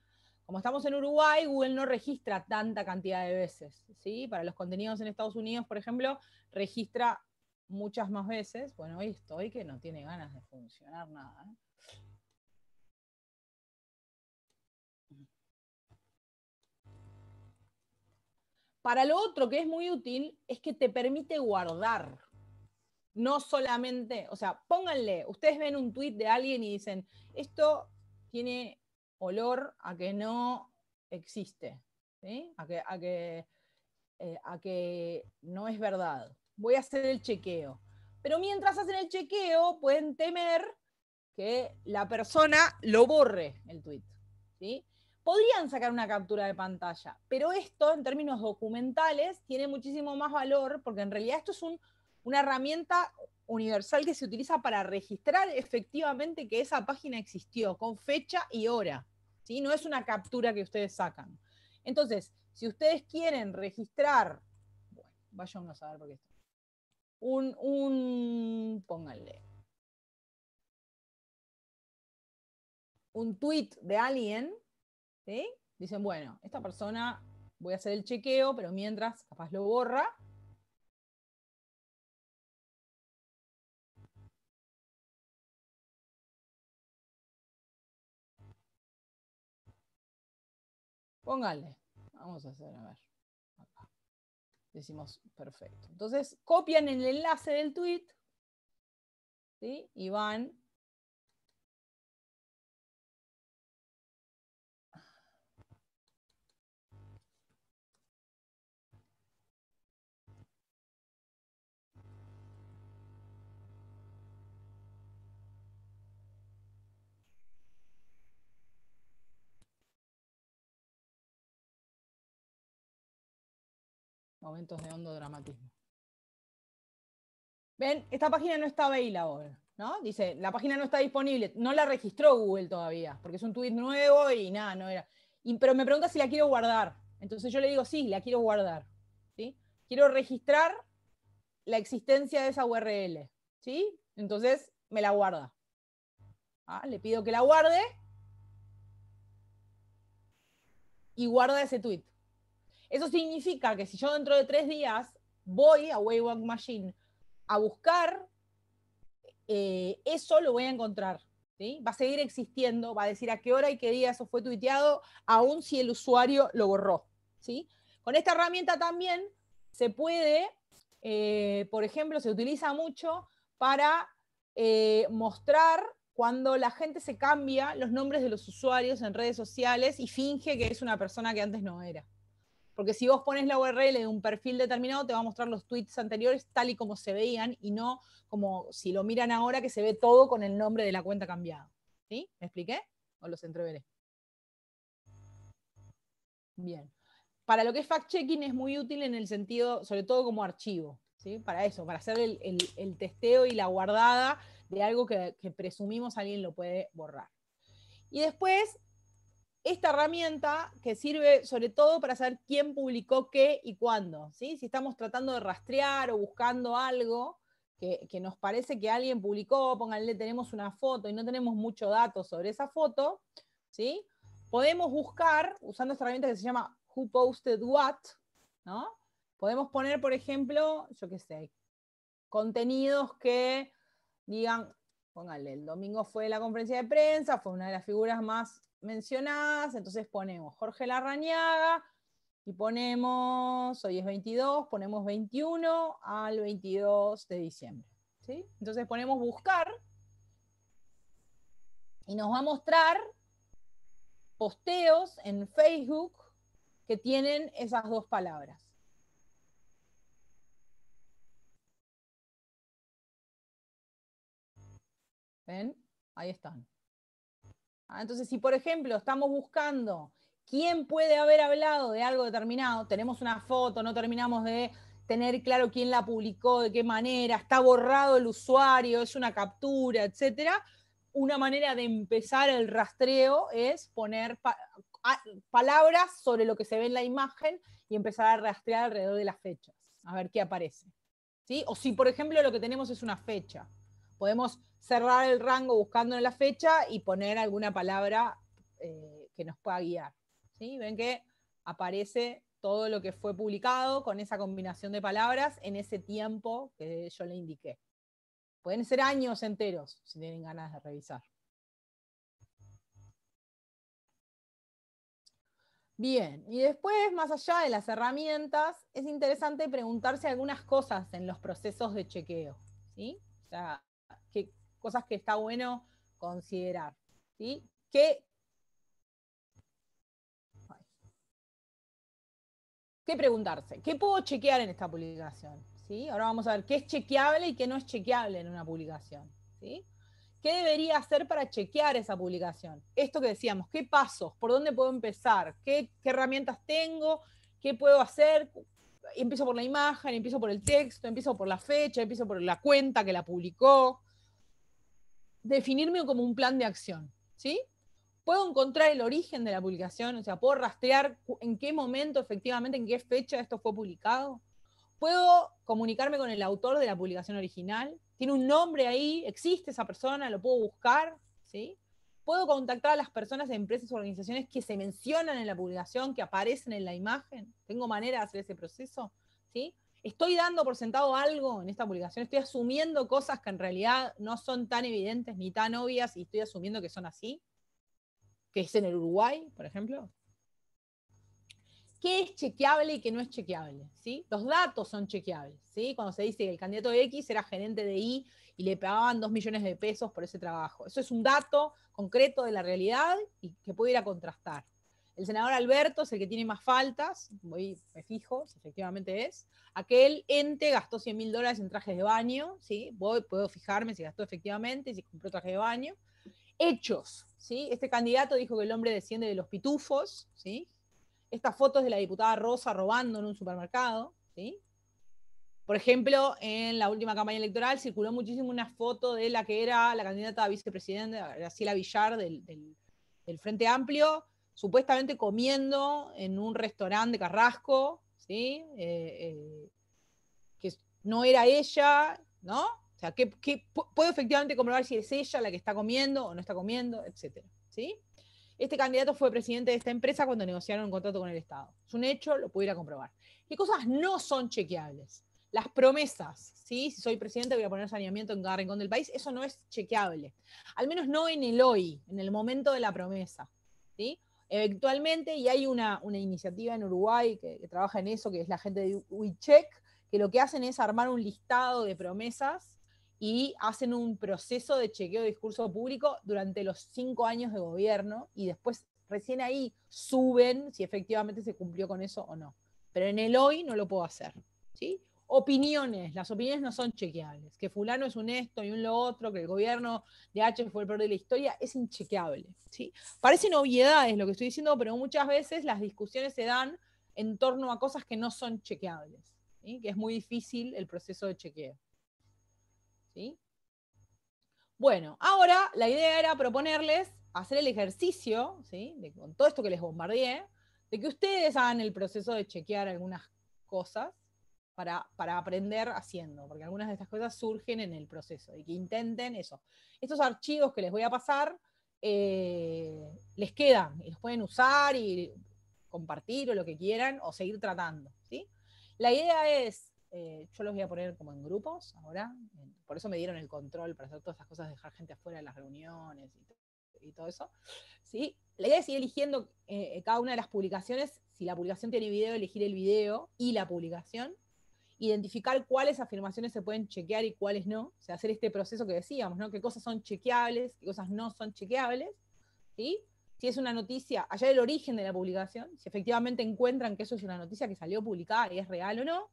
Como estamos en Uruguay, Google no registra tanta cantidad de veces, ¿sí? Para los contenidos en Estados Unidos, por ejemplo, registra muchas más veces. Bueno, hoy estoy que no tiene ganas de funcionar nada, ¿eh? Para lo otro que es muy útil es que te permite guardar. No solamente, o sea, pónganle, ustedes ven un tweet de alguien y dicen, esto tiene olor a que no existe, ¿sí? a que no es verdad. Voy a hacer el chequeo. Pero mientras hacen el chequeo, pueden temer que la persona lo borre el tweet, ¿sí? Podrían sacar una captura de pantalla, pero esto en términos documentales tiene muchísimo más valor porque en realidad esto es una herramienta universal que se utiliza para registrar efectivamente que esa página existió con fecha y hora, ¿sí? No es una captura que ustedes sacan. Entonces, si ustedes quieren registrar, bueno, váyanos a ver por qué está. Pónganle un tweet de alguien, ¿sí? Dicen, bueno, esta persona voy a hacer el chequeo, pero mientras capaz lo borra. Pónganle. Vamos a hacer, a ver. Acá. Decimos, perfecto. Entonces, copian el enlace del tweet, ¿sí? Y van. Momentos de hondo dramatismo. Ven, esta página no está available, ¿no? Dice, la página no está disponible. No la registró Google todavía, porque es un tweet nuevo y nada, no era. Pero me pregunta si la quiero guardar. Entonces yo le digo, sí, la quiero guardar, ¿sí? Quiero registrar la existencia de esa URL, ¿sí? Entonces me la guarda. Le pido que la guarde y guarda ese tweet. Eso significa que si yo dentro de 3 días voy a Wayback Machine a buscar, eso lo voy a encontrar, ¿sí? Va a seguir existiendo, va a decir a qué hora y qué día eso fue tuiteado, aun si el usuario lo borró, ¿sí? Con esta herramienta también se puede, por ejemplo, se utiliza mucho para mostrar cuando la gente se cambia los nombres de los usuarios en redes sociales y finge que es una persona que antes no era. Porque si vos pones la URL de un perfil determinado, te va a mostrar los tweets anteriores tal y como se veían y no como si lo miran ahora que se ve todo con el nombre de la cuenta cambiado. ¿Sí? ¿Me expliqué? ¿O los entreveré? Bien. para lo que es fact-checking es muy útil en el sentido, sobre todo como archivo, ¿sí? Para eso, para hacer el testeo y la guardada de algo que presumimos alguien lo puede borrar. Y después, esta herramienta que sirve sobre todo para saber quién publicó qué y cuándo, ¿sí? Si estamos tratando de rastrear o buscando algo que nos parece que alguien publicó, pónganle, tenemos una foto y no tenemos mucho dato sobre esa foto, ¿sí? Podemos buscar, usando esta herramienta que se llama Who Posted What, ¿no? Podemos poner, por ejemplo, yo qué sé, contenidos que digan, pónganle, el domingo fue la conferencia de prensa, fue una de las figuras más mencionadas, entonces ponemos Jorge Larrañaga y ponemos, hoy es 22, ponemos 21 al 22 de diciembre, ¿sí? Entonces ponemos buscar y nos va a mostrar posteos en Facebook que tienen esas dos palabras. ¿Ven? Ahí están. Entonces, si por ejemplo estamos buscando quién puede haber hablado de algo determinado, tenemos una foto, no terminamos de tener claro quién la publicó, de qué manera, está borrado el usuario, es una captura, etc. Una manera de empezar el rastreo es poner palabras sobre lo que se ve en la imagen y empezar a rastrear alrededor de las fechas, a ver qué aparece, ¿sí? O si por ejemplo lo que tenemos es una fecha, podemos cerrar el rango buscando en la fecha y poner alguna palabra que nos pueda guiar, ¿sí? Ven que aparece todo lo que fue publicado con esa combinación de palabras en ese tiempo que yo le indiqué. Pueden ser años enteros, si tienen ganas de revisar. Bien, y después, más allá de las herramientas, es interesante preguntarse algunas cosas en los procesos de chequeo, ¿sí? O sea, qué cosas que está bueno considerar, ¿sí? ¿Qué preguntarse? ¿Qué puedo chequear en esta publicación? ¿Sí? Ahora vamos a ver qué es chequeable y qué no es chequeable en una publicación, ¿sí? ¿Qué debería hacer para chequear esa publicación? Esto que decíamos, ¿qué pasos? ¿Por dónde puedo empezar? ¿Qué herramientas tengo? ¿Qué puedo hacer? Empiezo por la imagen, empiezo por el texto, empiezo por la fecha, empiezo por la cuenta que la publicó. Definirme como un plan de acción, ¿sí? Puedo encontrar el origen de la publicación, o sea, puedo rastrear en qué momento, efectivamente, en qué fecha esto fue publicado. Puedo comunicarme con el autor de la publicación original. Tiene un nombre ahí, existe esa persona, lo puedo buscar, ¿sí? Puedo contactar a las personas, empresas o organizaciones que se mencionan en la publicación, que aparecen en la imagen. Tengo manera de hacer ese proceso, ¿sí? Estoy dando por sentado algo en esta publicación, estoy asumiendo cosas que en realidad no son tan evidentes ni tan obvias y estoy asumiendo que son así, que es en el Uruguay, por ejemplo. ¿Qué es chequeable y qué no es chequeable? ¿Sí? Los datos son chequeables, ¿sí? Cuando se dice que el candidato X era gerente de I y le pagaban 2 millones de pesos por ese trabajo. Eso es un dato concreto de la realidad y que puedo ir a contrastar. El senador Alberto es el que tiene más faltas, me fijo si efectivamente es. Aquel ente gastó $100.000 en trajes de baño, ¿sí? Puedo fijarme si gastó efectivamente y si compró traje de baño. Hechos, ¿sí? Este candidato dijo que el hombre desciende de los pitufos, ¿sí? Estas fotos de la diputada Rosa robando en un supermercado, ¿sí? Por ejemplo, en la última campaña electoral circuló muchísimo una foto de la que era la candidata a vicepresidenta, Graciela Villar, del Frente Amplio, supuestamente comiendo en un restaurante de Carrasco, ¿sí? Que no era ella, ¿no? O sea, que puedo efectivamente comprobar si es ella la que está comiendo o no está comiendo, etcétera, ¿sí? Este candidato fue presidente de esta empresa cuando negociaron un contrato con el Estado. Es un hecho, lo pudiera comprobar. ¿Qué cosas no son chequeables? Las promesas, ¿sí? Si soy presidente voy a poner saneamiento en cada rincón del país, eso no es chequeable. Al menos no en el hoy, en el momento de la promesa, ¿sí? Eventualmente, y hay una iniciativa en Uruguay que trabaja en eso, que es la gente de WeCheck, que lo que hacen es armar un listado de promesas y hacen un proceso de chequeo de discurso público durante los 5 años de gobierno y después recién ahí suben si efectivamente se cumplió con eso o no. Pero en el hoy no lo puedo hacer, ¿sí? Opiniones, las opiniones no son chequeables. Que fulano es un esto y un lo otro, que el gobierno de H fue el peor de la historia, es inchequeable, ¿sí? Parecen obviedades lo que estoy diciendo, pero muchas veces las discusiones se dan en torno a cosas que no son chequeables, ¿sí? Que es muy difícil el proceso de chequeo. ¿Sí? Bueno, ahora la idea era proponerles hacer el ejercicio, ¿sí? Con todo esto que les bombardeé, de que ustedes hagan el proceso de chequear algunas cosas para aprender haciendo, porque algunas de estas cosas surgen en el proceso, y que intenten eso. Estos archivos que les voy a pasar les quedan, y los pueden usar y compartir o lo que quieran, o seguir tratando, ¿sí? La idea es, yo los voy a poner como en grupos ahora, por eso me dieron el control para hacer todas esas cosas, dejar gente afuera de las reuniones y todo eso, ¿sí? La idea es ir eligiendo cada una de las publicaciones, si la publicación tiene video, elegir el video y la publicación, identificar cuáles afirmaciones se pueden chequear y cuáles no, o sea, hacer este proceso que decíamos, ¿no? Qué cosas son chequeables, qué cosas no son chequeables, ¿sí? Si es una noticia, allá del origen de la publicación, si efectivamente encuentran que eso es una noticia que salió publicada y es real o no,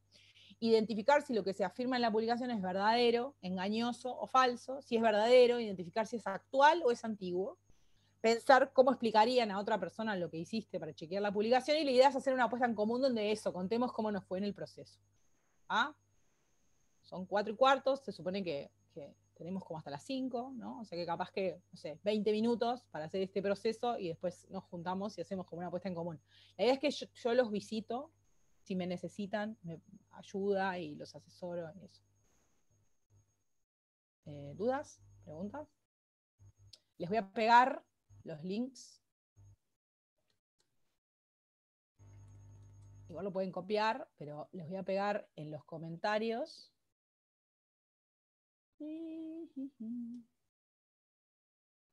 identificar si lo que se afirma en la publicación es verdadero, engañoso o falso, si es verdadero, identificar si es actual o es antiguo, pensar cómo explicarían a otra persona lo que hiciste para chequear la publicación, y la idea es hacer una apuesta en común donde eso, contemos cómo nos fue en el proceso. ¿Ah? Son 4:15, se supone que tenemos como hasta las 5, ¿no? O sea que capaz que, no sé, 20 minutos para hacer este proceso y después nos juntamos y hacemos como una apuesta en común. La idea es que yo los visito, si me necesitan, me ayuda y los asesoro en eso. ¿Dudas? ¿Preguntas? Les voy a pegar los links. Igual lo pueden copiar, pero les voy a pegar en los comentarios.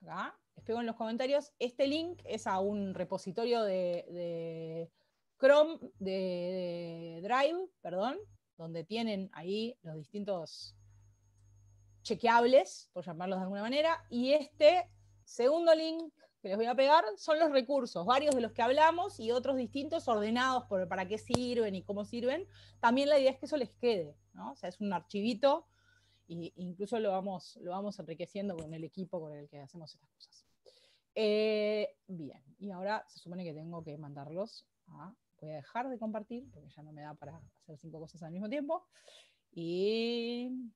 Acá, les pego en los comentarios. Este link es a un repositorio de Chrome, de Drive, perdón, donde tienen ahí los distintos chequeables, por llamarlos de alguna manera, y este segundo link que les voy a pegar son los recursos, varios de los que hablamos y otros distintos ordenados por para qué sirven y cómo sirven. También la idea es que eso les quede, ¿no? O sea, es un archivito, e incluso lo vamos enriqueciendo con el equipo con el que hacemos estas cosas. Bien, y ahora se supone que tengo que mandarlos voy a dejar de compartir, porque ya no me da para hacer 5 cosas al mismo tiempo. Y...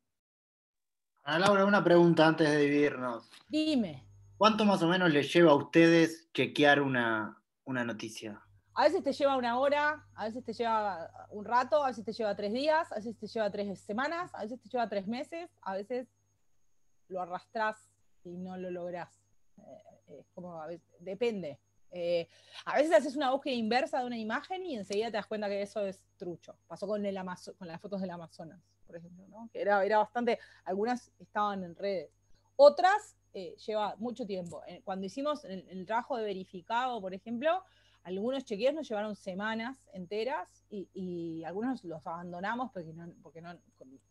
Ana Laura, una pregunta antes de dividirnos. Dime. ¿Cuánto más o menos les lleva a ustedes chequear una noticia? A veces te lleva 1 hora, a veces te lleva un rato, a veces te lleva 3 días, a veces te lleva 3 semanas, a veces te lleva 3 meses, a veces lo arrastrás y no lo lográs. Como a veces, depende. A veces haces una búsqueda inversa de una imagen y enseguida te das cuenta que eso es trucho. Pasó con con las fotos del Amazonas, por ejemplo, ¿no? Que era bastante, algunas estaban en redes. Otras lleva mucho tiempo. Cuando hicimos el trabajo de verificado, por ejemplo, algunos chequeos nos llevaron semanas enteras y algunos los abandonamos porque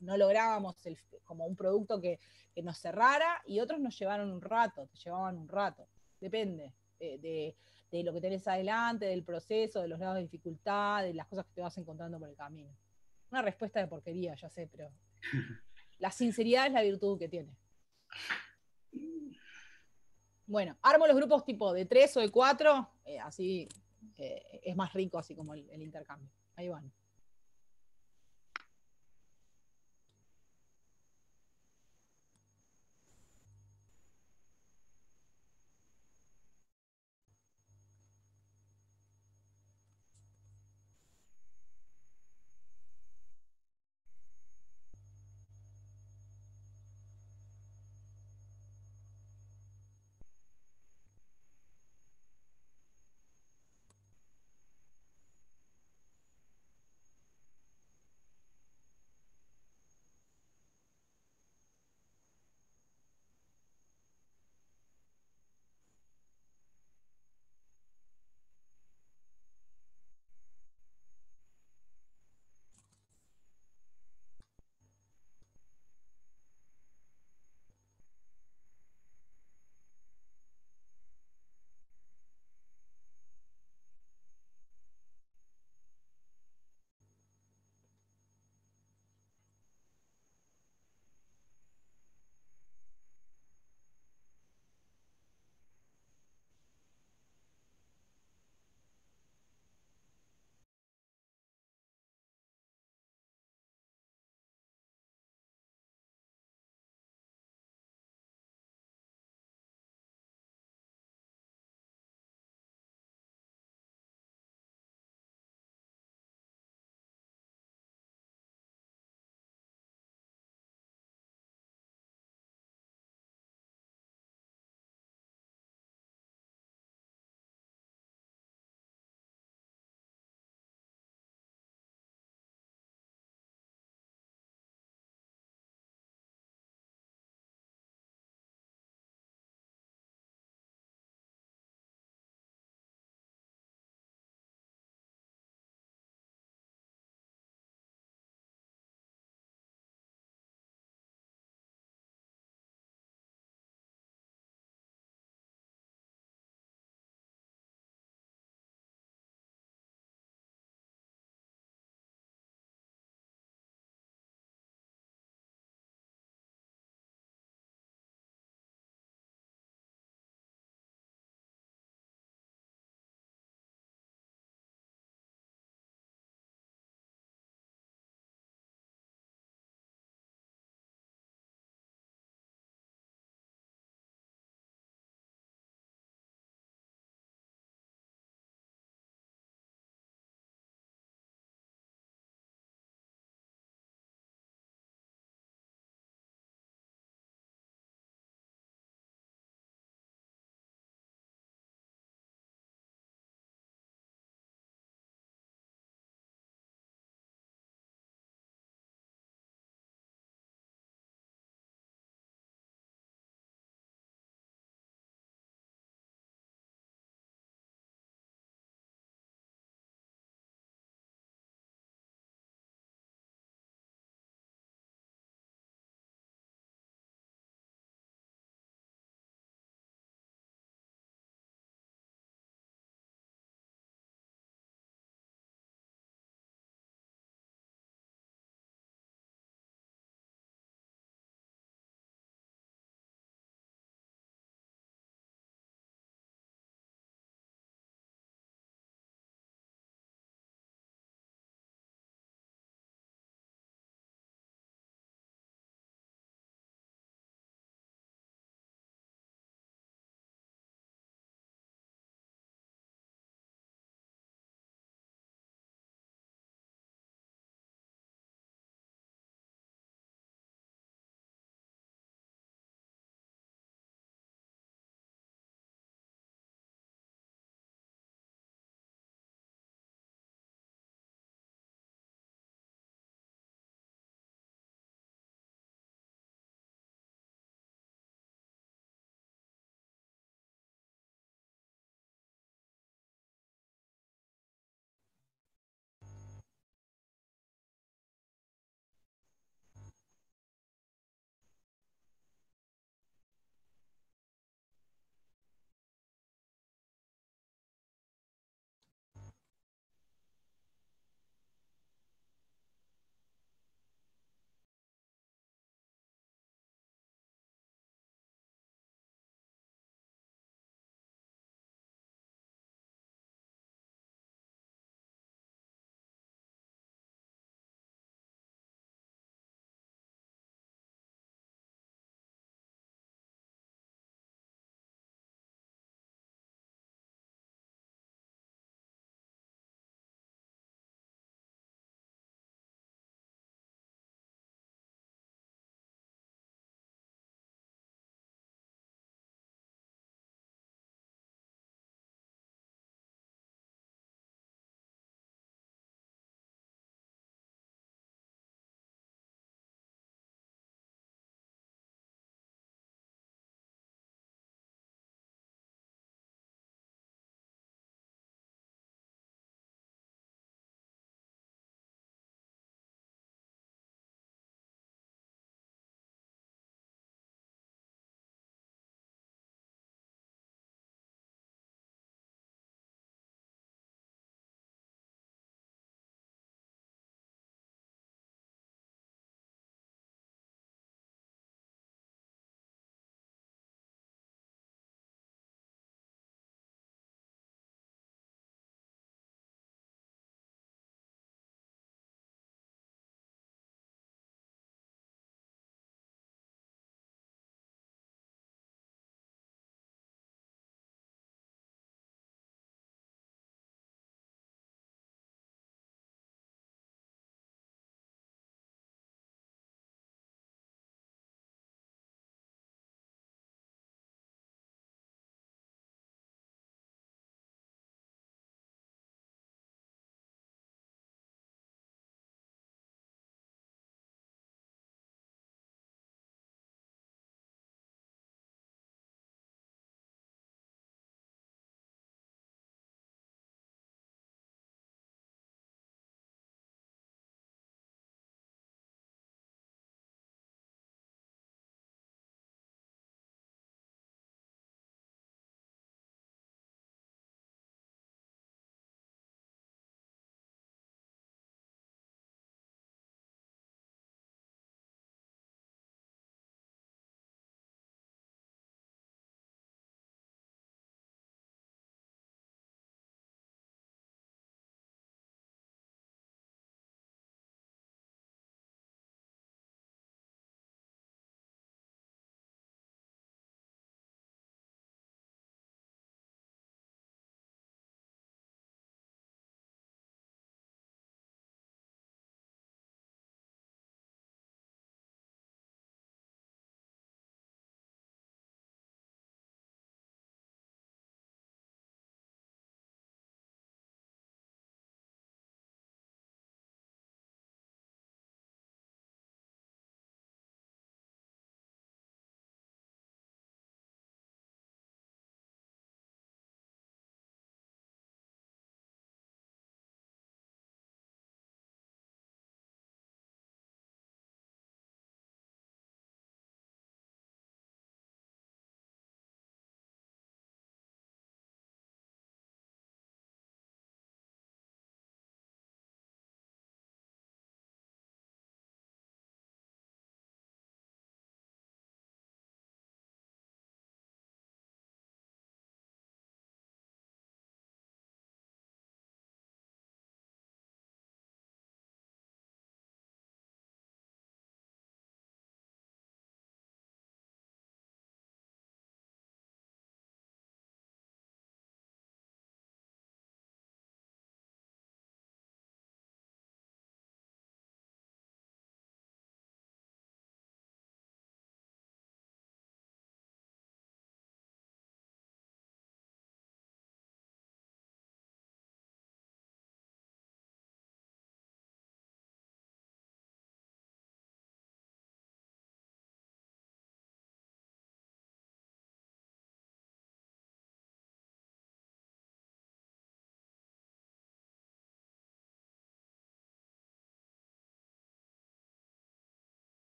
no lográbamos como un producto que nos cerrara, y otros nos llevaron un rato, te llevaban un rato. Depende de lo que tenés adelante, del proceso, de los grados de dificultad, de las cosas que te vas encontrando por el camino. Una respuesta de porquería, ya sé, pero la sinceridad es la virtud que tiene. Bueno, armo los grupos tipo de 3 o de 4, así es más rico, así como el intercambio. Ahí van.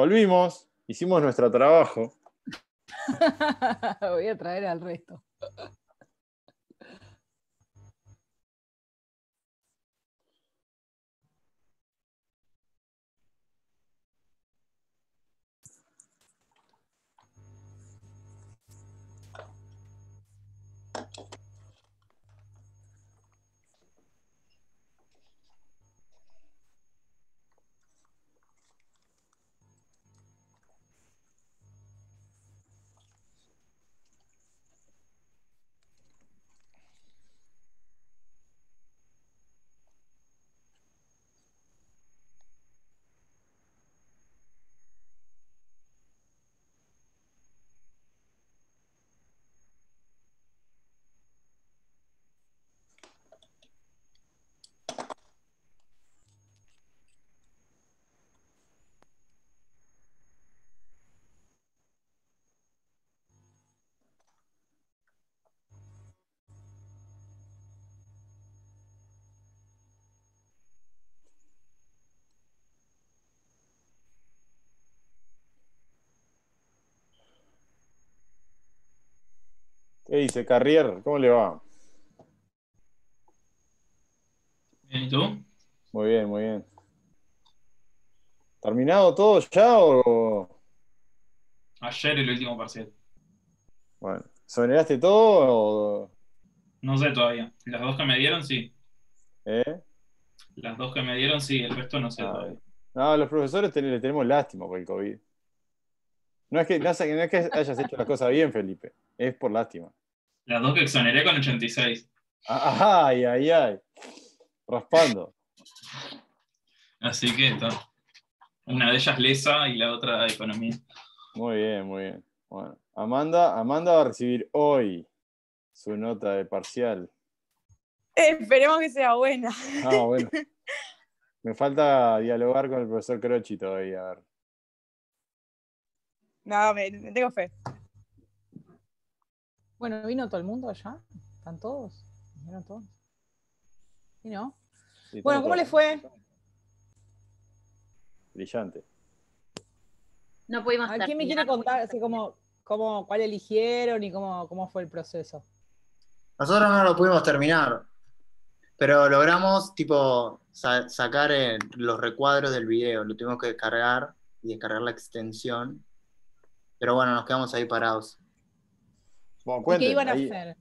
Volvimos, hicimos nuestro trabajo. Voy a traer al resto. ¿Qué dice Carrier? ¿Cómo le va? Bien, ¿y tú? Muy bien, muy bien. ¿Terminado todo ya o...? Ayer el último parcial. Bueno, ¿exoneraste todo o...? No sé todavía. Las dos que me dieron, sí. ¿Eh? Las dos que me dieron, sí. El resto no sé Ah, todavía. bien. No, los profesores le tenemos lástima por el COVID. No es que hayas hecho las cosas bien, Felipe. Es por lástima. Las dos que exoneré con 86. Ay, ay, ay. Raspando. Así que está. Una de ellas lesa y la otra economía. Muy bien, muy bien. Bueno, Amanda va a recibir hoy su nota de parcial. Esperemos que sea buena. Ah, bueno. Me falta dialogar con el profesor Croci todavía. A ver. No, me tengo fe. Bueno, ¿vino todo el mundo allá? ¿Están todos? ¿Vinieron todos? ¿Y no? Sí, Bueno, estamos ¿cómo todos. les fue? Brillante. No pudimos ¿A quién me quiere contar así cuál eligieron y cómo fue el proceso? Nosotros no lo pudimos terminar, pero logramos tipo sacar los recuadros del video, lo tuvimos que descargar y descargar la extensión, pero bueno, nos quedamos ahí parados. Bueno, ¿Y qué cuenten. iban a Ahí, hacer?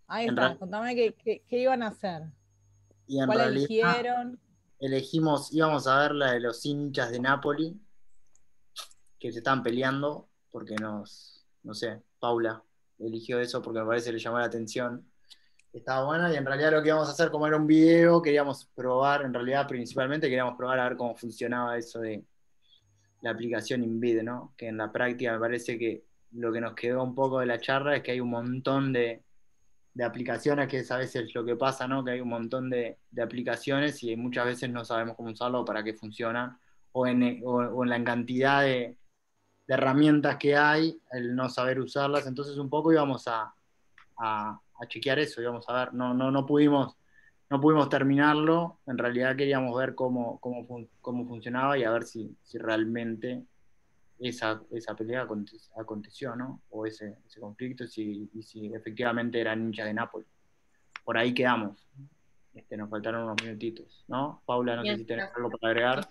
Ahí En está, real- contame qué iban a hacer. y en ¿Cuál realidad eligieron? íbamos a ver la de los hinchas de Napoli, que se estaban peleando, porque no sé, Paula eligió eso porque me parece que le llamó la atención. Estaba buena y en realidad lo que íbamos a hacer, como era un video, queríamos probar, en realidad principalmente queríamos probar a ver cómo funcionaba eso de la aplicación InVid, ¿no? Que en la práctica me parece que lo que nos quedó un poco de la charla es que hay un montón de aplicaciones, que es a veces lo que pasa, ¿no? Que hay un montón de aplicaciones y muchas veces no sabemos cómo usarlo o para qué funcionan, o en la cantidad de herramientas que hay, el no saber usarlas. Entonces un poco íbamos a chequear eso, íbamos a ver, no pudimos terminarlo, en realidad queríamos ver cómo funcionaba y a ver si realmente esa pelea aconteció, ¿no? O ese conflicto, y si efectivamente eran hinchas de Nápoles. Por ahí quedamos. Nos faltaron unos minutitos, ¿no? Paula, no sé si tenés Mientras, algo para agregar.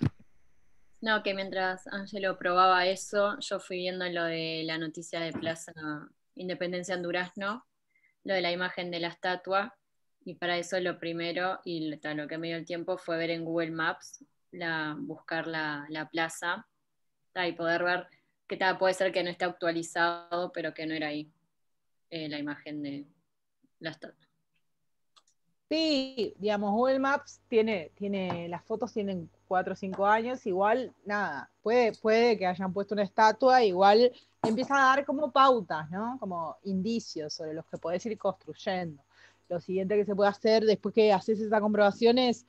no, que mientras Angelo probaba eso, yo fui viendo lo de la noticia de Plaza Independencia en Durazno, lo de la imagen de la estatua, y para eso lo primero, y lo que me dio el tiempo, fue ver en Google Maps, buscar la plaza, y poder ver que puede ser que no esté actualizado, pero que no era ahí la imagen de la estatua. Sí, digamos, Google Maps las fotos tienen 4 o 5 años, igual, nada, puede que hayan puesto una estatua, igual empiezan a dar como pautas, ¿no? Como indicios sobre los que podés ir construyendo. Lo siguiente que se puede hacer después que haces esa comprobación es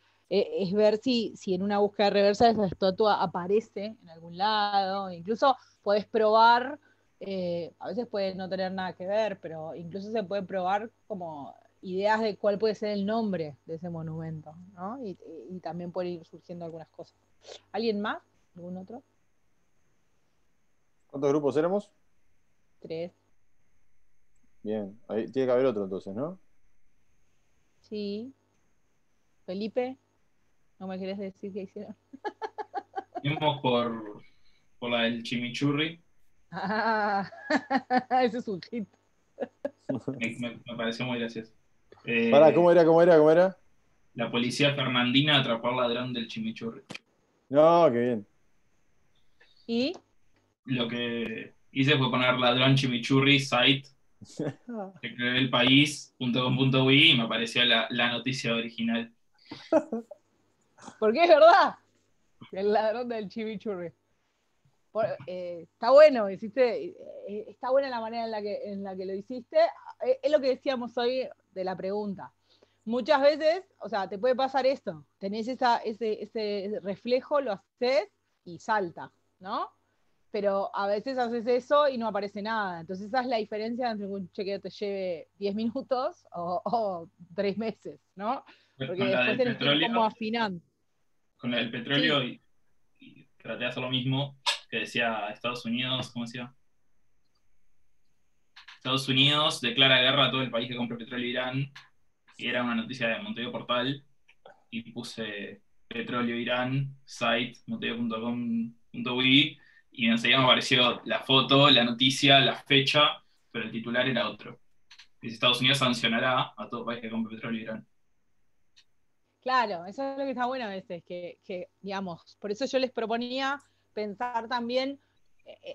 ver si en una búsqueda reversa esa estatua aparece en algún lado, incluso podés probar, a veces puede no tener nada que ver, pero incluso se puede probar como ideas de cuál puede ser el nombre de ese monumento, ¿no? Y también pueden ir surgiendo algunas cosas. ¿Alguien más? ¿Algún otro? ¿Cuántos grupos éramos? 3. Bien, ahí tiene que haber otro entonces, ¿no? Sí. Felipe, ¿no me querés decir qué hicieron? Fuimos por la del chimichurri. Ah, ese es un hit. Me pareció muy gracioso. Pará, ¿cómo era? La policía fernandina atrapó al ladrón del chimichurri. No, qué bien. ¿Y? Lo que hice fue poner ladrón chimichurri site el país.com.uy y me apareció la noticia original. Porque es verdad. El ladrón del chimichurri. Está bueno, está buena la manera en la que lo hiciste. Es lo que decíamos hoy de la pregunta. Muchas veces, o sea, te puede pasar esto. Tenés ese reflejo, lo haces y salta, ¿no? Pero a veces haces eso y no aparece nada. Entonces esa es la diferencia entre que un chequeo te lleve 10 minutos o 3 meses, ¿no? Porque Con la después del tenés que ir como petróleo, afinando. con la del petróleo y traté de hacer lo mismo que decía Estados Unidos, ¿cómo decía? Estados Unidos declara guerra a todo el país que compra petróleo Irán, y era una noticia de Montevideo Portal, y puse petróleo Irán, site, montevideo.com.uy, y enseguida me apareció la foto, la noticia, la fecha, pero el titular era otro. Dice Estados Unidos sancionará a todo país que compre petróleo Irán. Claro, eso es lo que está bueno a veces, digamos, por eso yo les proponía pensar también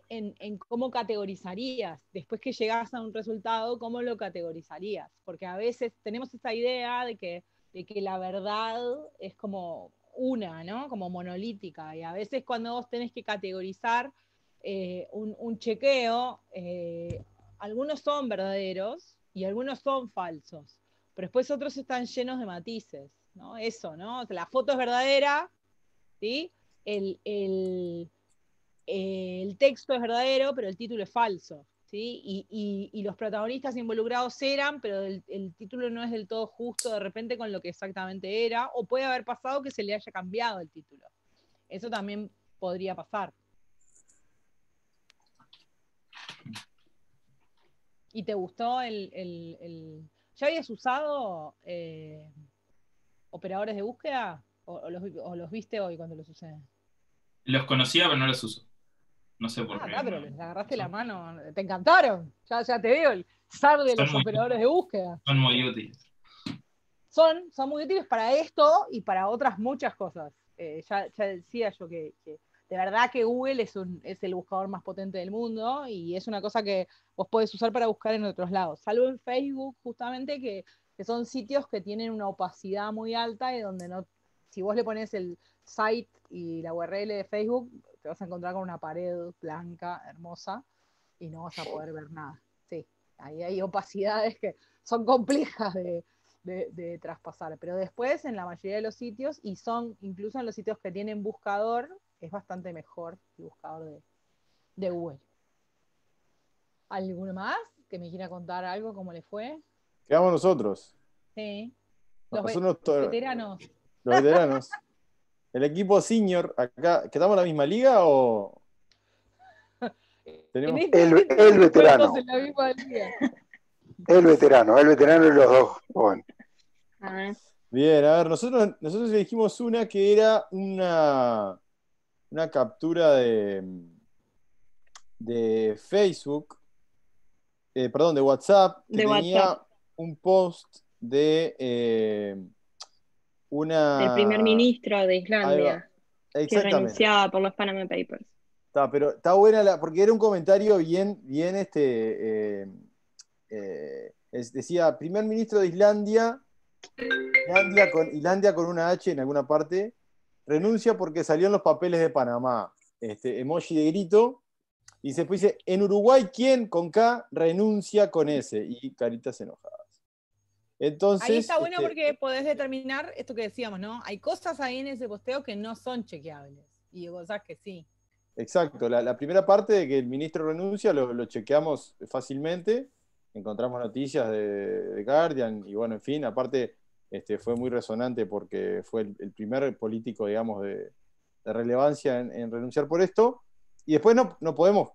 en cómo categorizarías, después que llegás a un resultado, cómo lo categorizarías, porque a veces tenemos esa idea de que la verdad es como una, ¿no? Como monolítica, y a veces cuando vos tenés que categorizar un chequeo, algunos son verdaderos y algunos son falsos, pero después otros están llenos de matices, ¿no? Eso, ¿no? O sea, la foto es verdadera, ¿sí? El texto es verdadero, pero el título es falso, ¿sí? Y los protagonistas involucrados eran, pero el título no es del todo justo de repente con lo que exactamente era, o puede haber pasado que se le haya cambiado el título. Eso también podría pasar. ¿Y te gustó ¿Ya habías usado operadores de búsqueda? ¿O los viste hoy cuando los usé? Los conocía, pero no los uso. No sé por qué. Pero les agarraste la mano. Te encantaron. Ya te veo el zar de los operadores de búsqueda. Son muy útiles. Son muy útiles para esto y para otras muchas cosas. Ya decía yo que de verdad que Google es el buscador más potente del mundo y es una cosa que vos podés usar para buscar en otros lados. Salvo en Facebook, justamente, que son sitios que tienen una opacidad muy alta y donde no, si vos le pones el site y la URL de Facebook, te vas a encontrar con una pared blanca, hermosa, y no vas a poder ver nada. Sí, ahí hay opacidades que son complejas de traspasar, pero después en la mayoría de los sitios, y son incluso en los sitios que tienen buscador, es bastante mejor el buscador de Google. ¿Alguno más que me quiera contar algo, cómo le fue? Quedamos nosotros. Sí. Los veteranos. Los veteranos. El equipo senior, acá, ¿quedamos en la misma liga o...? ¿Tenemos el veterano. En la misma liga. El veterano y los dos jóvenes. Bien, a ver, nosotros elegimos una que era una captura de Facebook, perdón, de WhatsApp, que tenía un post de del primer ministro de Islandia, que renunciaba por los Panama Papers. Pero está buena porque era un comentario bien decía, primer ministro de Islandia con una H en alguna parte, renuncia porque salió en los papeles de Panamá. Emoji de grito. Y después dice, en Uruguay, ¿quién con K renuncia con S? Y caritas enojadas. Entonces, ahí está bueno porque podés determinar esto que decíamos, ¿no? Hay cosas ahí en ese posteo que no son chequeables. Y cosas que sí. Exacto. La primera parte de que el ministro renuncia lo chequeamos fácilmente. Encontramos noticias de Guardian y bueno, en fin, aparte fue muy resonante porque fue el primer político, digamos, de relevancia en renunciar por esto. Y después no podemos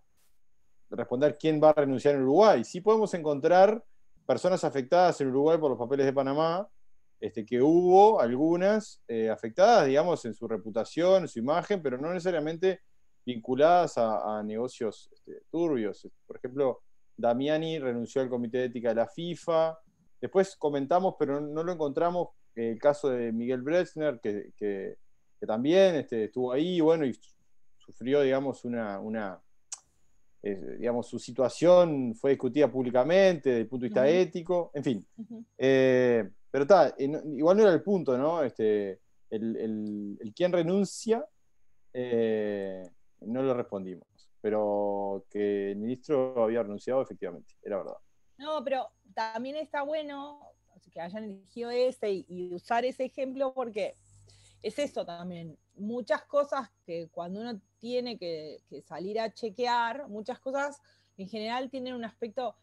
responder quién va a renunciar en Uruguay. Sí podemos encontrar personas afectadas en Uruguay por los papeles de Panamá, que hubo algunas afectadas, digamos, en su reputación, en su imagen, pero no necesariamente vinculadas a negocios turbios. Por ejemplo, Damiani renunció al Comité de Ética de la FIFA. Después comentamos, pero no lo encontramos, el caso de Miguel Brezhnev, que también estuvo ahí, bueno, y sufrió, digamos, digamos, su situación fue discutida públicamente desde el punto de vista ético, en fin. Pero está, igual no era el punto, ¿no? El quién renuncia, no lo respondimos. Pero que el ministro había renunciado, efectivamente, era verdad. No, pero también está bueno que hayan elegido ese y usar ese ejemplo porque es eso también. Muchas cosas que cuando uno tiene que salir a chequear, muchas cosas en general tienen un aspecto,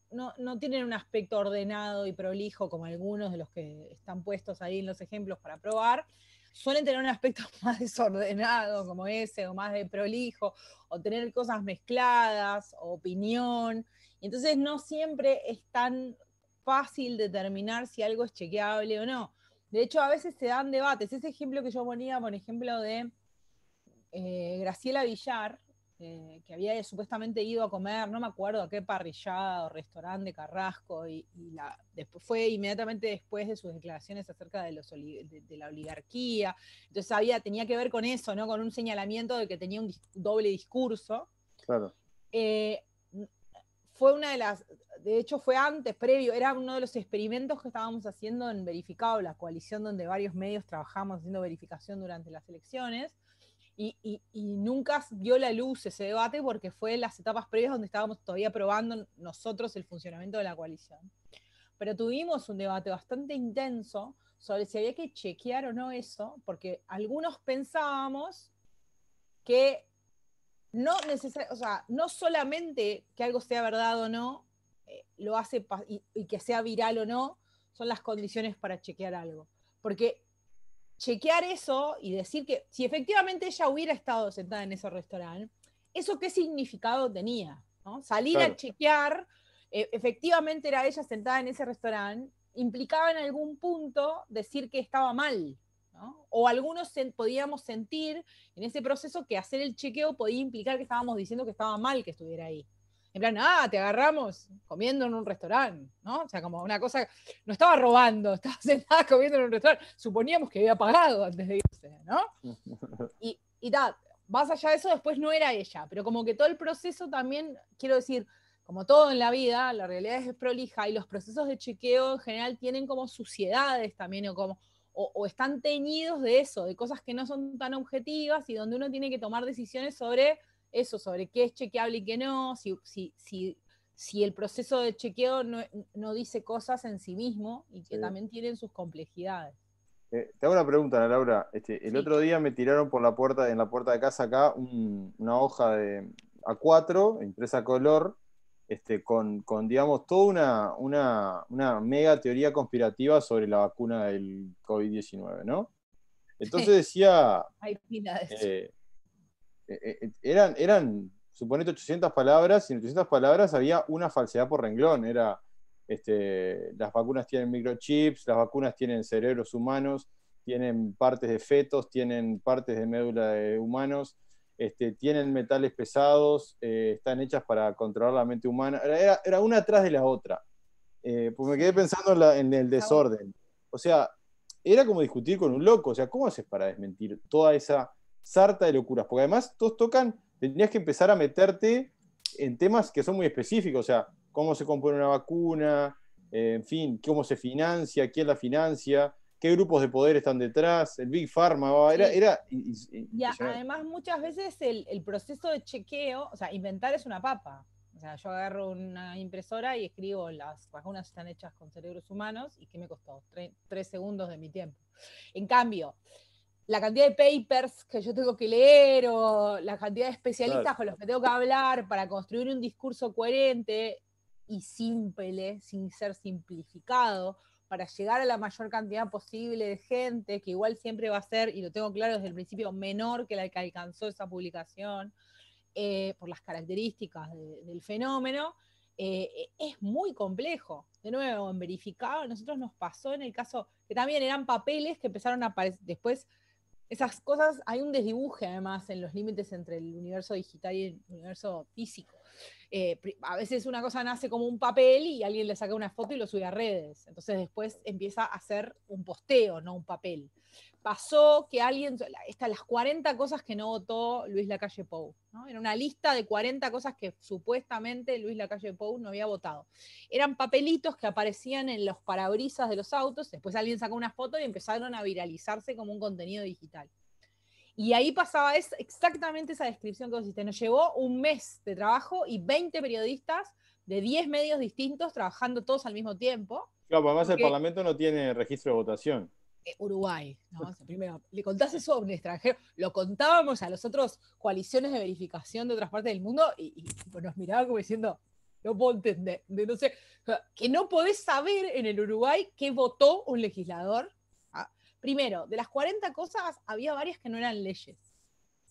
no tienen un aspecto ordenado y prolijo como algunos de los que están puestos ahí en los ejemplos para probar, suelen tener un aspecto más desordenado como ese, o más de prolijo, o tener cosas mezcladas, o opinión, y entonces no siempre es tan fácil determinar si algo es chequeable o no. De hecho, a veces se dan debates. Ese ejemplo que yo ponía, por ejemplo, de Graciela Villar, que había supuestamente ido a comer, no me acuerdo a qué parrillada o restaurante de Carrasco, después fue inmediatamente después de sus declaraciones acerca de la oligarquía. Entonces tenía que ver con eso, ¿no? Con un señalamiento de que tenía un doble discurso. Claro. Fue de hecho fue antes, previo, era uno de los experimentos que estábamos haciendo en Verificado, la coalición donde varios medios trabajamos haciendo verificación durante las elecciones, y nunca vio la luz ese debate porque fue en las etapas previas donde estábamos todavía probando nosotros el funcionamiento de la coalición. Pero tuvimos un debate bastante intenso sobre si había que chequear o no eso, porque algunos pensábamos que no solamente que algo sea verdad o no, lo hace y que sea viral o no, son las condiciones para chequear algo. Porque chequear eso y decir que si efectivamente ella hubiera estado sentada en ese restaurante, ¿eso qué significado tenía? ¿No? Salir a chequear, efectivamente era ella sentada en ese restaurante, implicaba en algún punto decir que estaba mal, ¿no? O algunos podíamos sentir en ese proceso que hacer el chequeo podía implicar que estábamos diciendo que estaba mal que estuviera ahí. En plan, te agarramos comiendo en un restaurante, ¿no? O sea, como una cosa, no estaba robando, estaba sentada comiendo en un restaurante, suponíamos que había pagado antes de irse, ¿no? Y más allá de eso, después no era ella, pero como que todo el proceso también, quiero decir, como todo en la vida, la realidad es prolija y los procesos de chequeo en general tienen como suciedades también, o están teñidos de eso, de cosas que no son tan objetivas y donde uno tiene que tomar decisiones sobre eso, sobre qué es chequeable y qué no, si el proceso de chequeo no dice cosas en sí mismo y que también tienen sus complejidades. Te hago una pregunta, Ana Laura. El otro día me tiraron en la puerta de casa acá una hoja de A4, impresa a color, con digamos, toda una mega teoría conspirativa sobre la vacuna del COVID-19, ¿no? Entonces decía... Hay pila de eso. Eran, suponete, 800 palabras, y en 800 palabras había una falsedad por renglón. Era, las vacunas tienen microchips, las vacunas tienen cerebros humanos, tienen partes de fetos, tienen partes de médula de humanos, tienen metales pesados, están hechas para controlar la mente humana. Era una atrás de la otra. Pues me quedé pensando en el desorden. O sea, era como discutir con un loco. O sea, ¿cómo haces para desmentir toda esa sarta de locuras? Porque además todos tendrías que empezar a meterte en temas que son muy específicos. O sea, cómo se compone una vacuna, en fin, cómo se financia, quién la financia, qué grupos de poder están detrás, el Big Pharma, era además muchas veces el proceso de chequeo, o sea, inventar es una papa. O sea, yo agarro una impresora y escribo las vacunas están hechas con cerebros humanos y ¿qué me costó? 3 segundos de mi tiempo. En cambio, la cantidad de papers que yo tengo que leer o la cantidad de especialistas con los que tengo que hablar para construir un discurso coherente y simple, sin ser simplificado, para llegar a la mayor cantidad posible de gente, que igual siempre va a ser, y lo tengo claro desde el principio, menor que la que alcanzó esa publicación. por las características del fenómeno, es muy complejo. De nuevo, en verificado, a nosotros nos pasó en el caso que también eran papeles que empezaron a aparecer después. Esas cosas, hay un desdibuje además en los límites entre el universo digital y el universo físico. A veces una cosa nace como un papel y alguien le saca una foto y lo sube a redes. Entonces después empieza a ser un posteo, no un papel. Pasó que alguien, las 40 cosas que no votó Luis Lacalle Pou, ¿no? Era una lista de 40 cosas que supuestamente Luis Lacalle Pou no había votado. Eran papelitos que aparecían en los parabrisas de los autos, después alguien sacó una foto y empezaron a viralizarse como un contenido digital. Y ahí pasaba exactamente esa descripción que vos hiciste. Nos llevó un mes de trabajo y 20 periodistas de 10 medios distintos trabajando todos al mismo tiempo. Claro, además el Parlamento no tiene registro de votación. Uruguay, ¿no? O sea, primero, le contás eso a un extranjero, lo contábamos a las otras coaliciones de verificación de otras partes del mundo y nos miraban como diciendo, no puedo entender, no sé, que no podés saber en el Uruguay qué votó un legislador. Primero, de las 40 cosas, había varias que no eran leyes.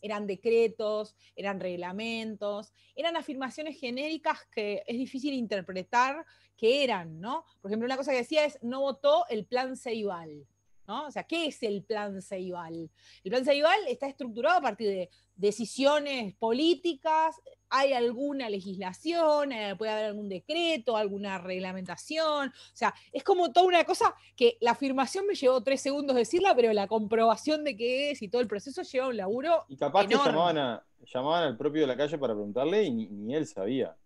Eran decretos, eran reglamentos, eran afirmaciones genéricas que es difícil interpretar qué eran, ¿no? Por ejemplo, una cosa que decía es, no votó el plan Ceibal, ¿no? O sea, ¿qué es el plan Ceibal? El plan Ceibal está estructurado a partir de decisiones políticas, hay alguna legislación, puede haber algún decreto, alguna reglamentación, o sea, es como toda una cosa que la afirmación me llevó 3 segundos decirla, pero la comprobación de qué es y todo el proceso lleva un laburo y capaz enorme. Que llamaban al propio de la calle para preguntarle y ni él sabía.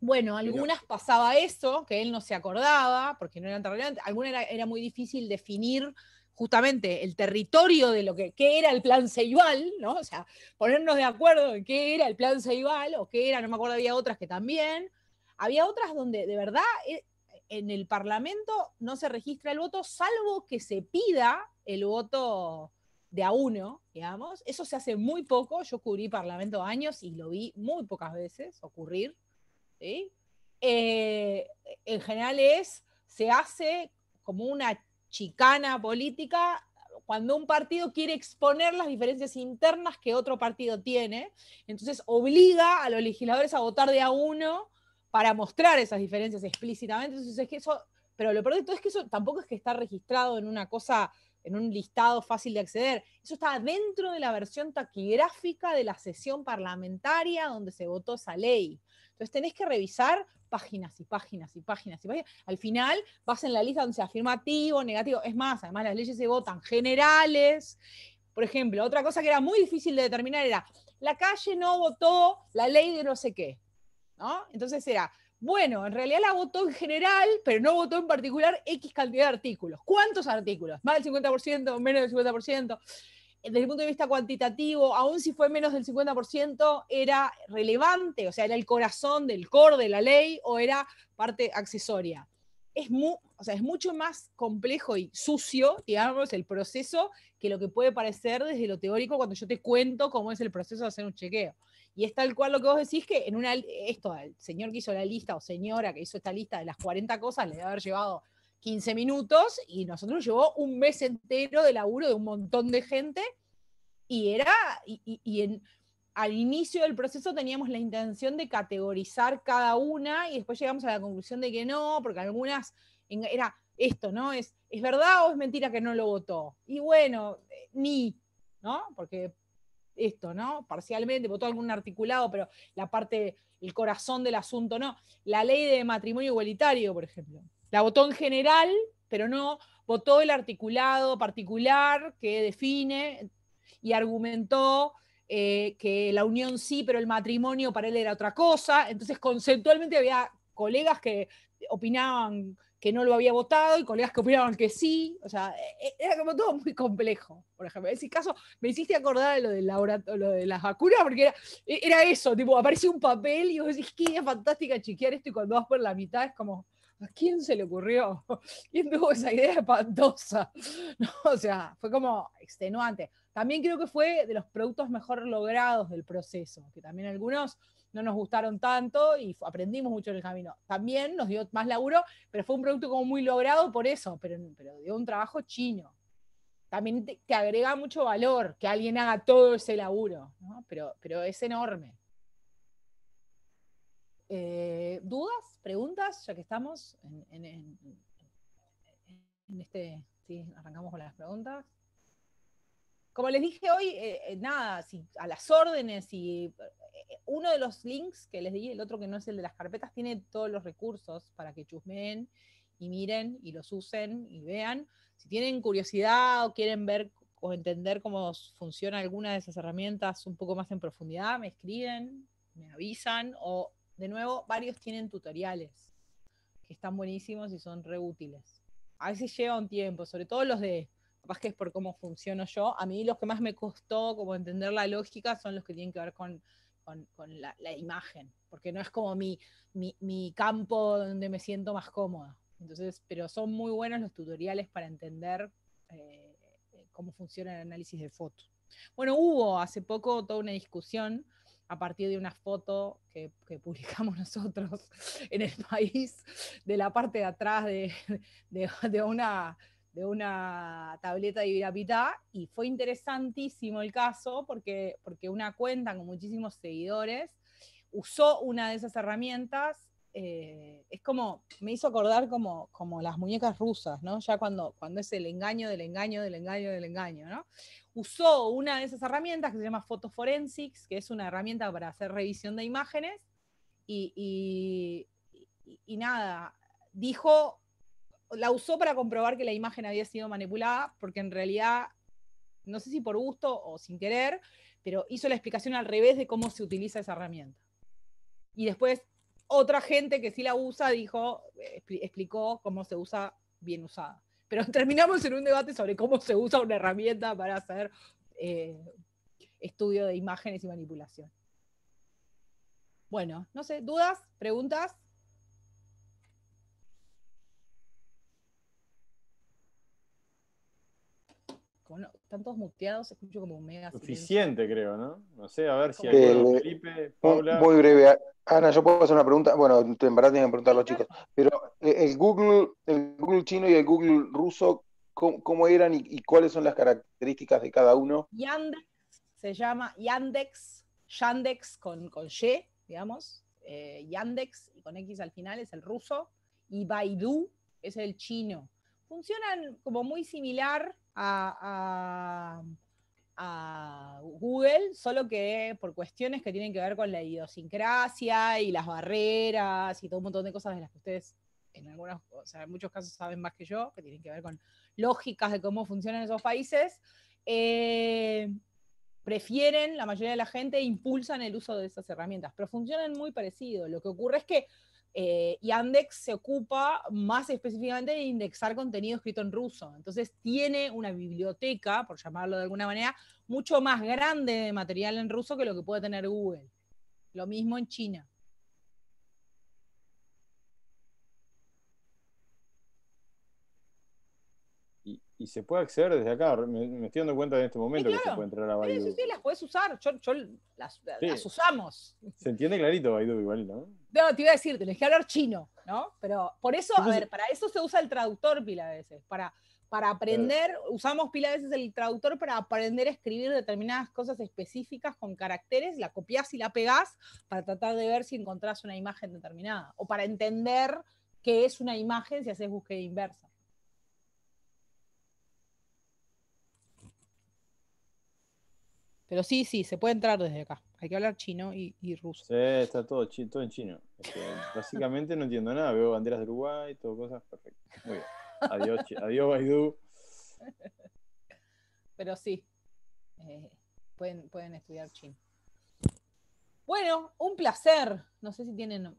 Bueno, algunas pasaba eso, que él no se acordaba, porque no eran tan relevantes, algunas era muy difícil definir justamente el territorio de lo qué era el plan Ceibal, ¿no? O sea, ponernos de acuerdo en qué era el plan Ceibal, o qué era, no me acuerdo, había otras que también. Había otras donde de verdad en el Parlamento no se registra el voto, salvo que se pida el voto de a uno, digamos. Eso se hace muy poco, yo cubrí Parlamento años y lo vi muy pocas veces ocurrir, ¿sí? En general se hace como una chicana política cuando un partido quiere exponer las diferencias internas que otro partido tiene, entonces obliga a los legisladores a votar de a uno para mostrar esas diferencias explícitamente. Entonces es que eso, pero lo peor de todo es que eso tampoco es que está registrado en una cosa, en un listado fácil de acceder. Eso está dentro de la versión taquigráfica de la sesión parlamentaria donde se votó esa ley. Entonces tenés que revisar páginas y páginas y páginas y páginas. Al final vas en la lista donde sea afirmativo, negativo. Es más, además las leyes se votan generales. Por ejemplo, otra cosa que era muy difícil de determinar era, la calle no votó la ley de no sé qué, ¿no? Entonces era, bueno, en realidad la votó en general, pero no votó en particular X cantidad de artículos. ¿Cuántos artículos? ¿Más del 50%? ¿Menos del 50%? Desde el punto de vista cuantitativo, aún si fue menos del 50%, era relevante, o sea, era el corazón del core de la ley o era parte accesoria. Es mucho más complejo y sucio, digamos, el proceso que lo que puede parecer desde lo teórico cuando yo te cuento cómo es el proceso de hacer un chequeo. Y es tal cual lo que vos decís, que en esto, el señor que hizo la lista o señora que hizo esta lista de las 40 cosas le debe haber llevado 15 minutos y nosotros nos llevó un mes entero de laburo de un montón de gente y al inicio del proceso teníamos la intención de categorizar cada una y después llegamos a la conclusión de que no, porque algunas era esto, ¿no? ¿Es verdad o es mentira que no lo votó? Y bueno, ¿no? Porque esto, ¿no? Parcialmente votó algún articulado, pero la parte, el corazón del asunto, no. La ley de matrimonio igualitario, por ejemplo. La votó en general, pero no votó el articulado particular que define y argumentó que la unión sí, pero el matrimonio para él era otra cosa. Entonces, conceptualmente había colegas que opinaban que no lo había votado y colegas que opinaban que sí. O sea, era como todo muy complejo. Por ejemplo, en ese caso me hiciste acordar de lo de las vacunas, porque era eso, tipo, aparece un papel y vos decís, qué idea fantástica chequear esto, y cuando vas por la mitad es como, ¿a quién se le ocurrió? ¿Quién tuvo esa idea espantosa? ¿No? O sea, fue como extenuante. También creo que fue de los productos mejor logrados del proceso, que también algunos no nos gustaron tanto y aprendimos mucho en el camino. También nos dio más laburo, pero fue un producto como muy logrado por eso, pero dio un trabajo chino. También te agrega mucho valor que alguien haga todo ese laburo, ¿no? Pero es enorme. ¿Dudas? ¿Preguntas? Ya que estamos en este... Sí, arrancamos con las preguntas. Como les dije hoy, nada, a las órdenes, y uno de los links que les di, el otro que no es el de las carpetas, tiene todos los recursos para que chusmeen y miren y los usen y vean. Si tienen curiosidad o quieren ver o entender cómo funciona alguna de esas herramientas un poco más en profundidad, me escriben, me avisan, o de nuevo, varios tienen tutoriales que están buenísimos y son re útiles. A veces lleva un tiempo, sobre todo los de, capaz que es por cómo funciono yo, a mí los que más me costó como entender la lógica son los que tienen que ver con la imagen, porque no es como mi campo donde me siento más cómoda. Entonces, pero son muy buenos los tutoriales para entender cómo funciona el análisis de fotos. Bueno, hubo hace poco toda una discusión a partir de una foto que publicamos nosotros en El País, de la parte de atrás de una tableta de Ibirapitá, y fue interesantísimo el caso porque una cuenta con muchísimos seguidores usó una de esas herramientas. Es como, me hizo acordar como las muñecas rusas, ¿no? Ya cuando es el engaño del engaño del engaño del engaño, ¿no? Usó una de esas herramientas que se llama Photo Forensics, que es una herramienta para hacer revisión de imágenes, y nada, la usó para comprobar que la imagen había sido manipulada, porque en realidad, no sé si por gusto o sin querer, pero hizo la explicación al revés de cómo se utiliza esa herramienta. Y después otra gente que sí la usa explicó cómo se usa bien usada. Pero terminamos en un debate sobre cómo se usa una herramienta para hacer estudio de imágenes y manipulación. Bueno, no sé, ¿dudas? ¿Preguntas? Bueno, están todos muteados, escucho como un mega Suficiente, silencio. creo, ¿no? No sé, a ver si alguno, Felipe, Paula. Muy breve. Ana, yo puedo hacer una pregunta. Bueno, en verdad tienen que preguntar los chicos. Pero el Google chino y el Google ruso, ¿cómo eran y cuáles son las características de cada uno? Yandex se llama Yandex con Y, digamos. Yandex y con X al final es el ruso, y Baidu es el chino. Funcionan como muy similar a Google, solo que por cuestiones que tienen que ver con la idiosincrasia y las barreras y todo un montón de cosas de las que ustedes en muchos casos saben más que yo, que tienen que ver con lógicas de cómo funcionan esos países, prefieren, la mayoría de la gente, impulsan el uso de esas herramientas, pero funcionan muy parecido. Lo que ocurre es que Yandex se ocupa más específicamente de indexar contenido escrito en ruso. Entonces tiene una biblioteca, por llamarlo de alguna manera, mucho más grande de material en ruso que lo que puede tener Google. Lo mismo en China. Y se puede acceder desde acá. Me estoy dando cuenta en este momento Sí, claro, que se puede entrar a Baidu. Sí, las puedes usar. Yo las usamos. Se entiende clarito Baidu igual, ¿no? No, te iba a decir, tenés que hablar chino, ¿no? Pero por eso, a ver, para eso se usa el traductor pila de veces. Para aprender, usamos pila de veces el traductor para aprender a escribir determinadas cosas específicas con caracteres, la copiás y la pegás para tratar de ver si encontrás una imagen determinada. O para entender qué es una imagen si haces búsqueda inversa. Pero sí, se puede entrar desde acá. Hay que hablar chino y ruso. Sí, está todo en chino. Básicamente no entiendo nada. Veo banderas de Uruguay, todo cosas. Perfecto. Muy bien. Adiós Baidu. Pero sí, pueden estudiar chino. Bueno, un placer. No sé si tienen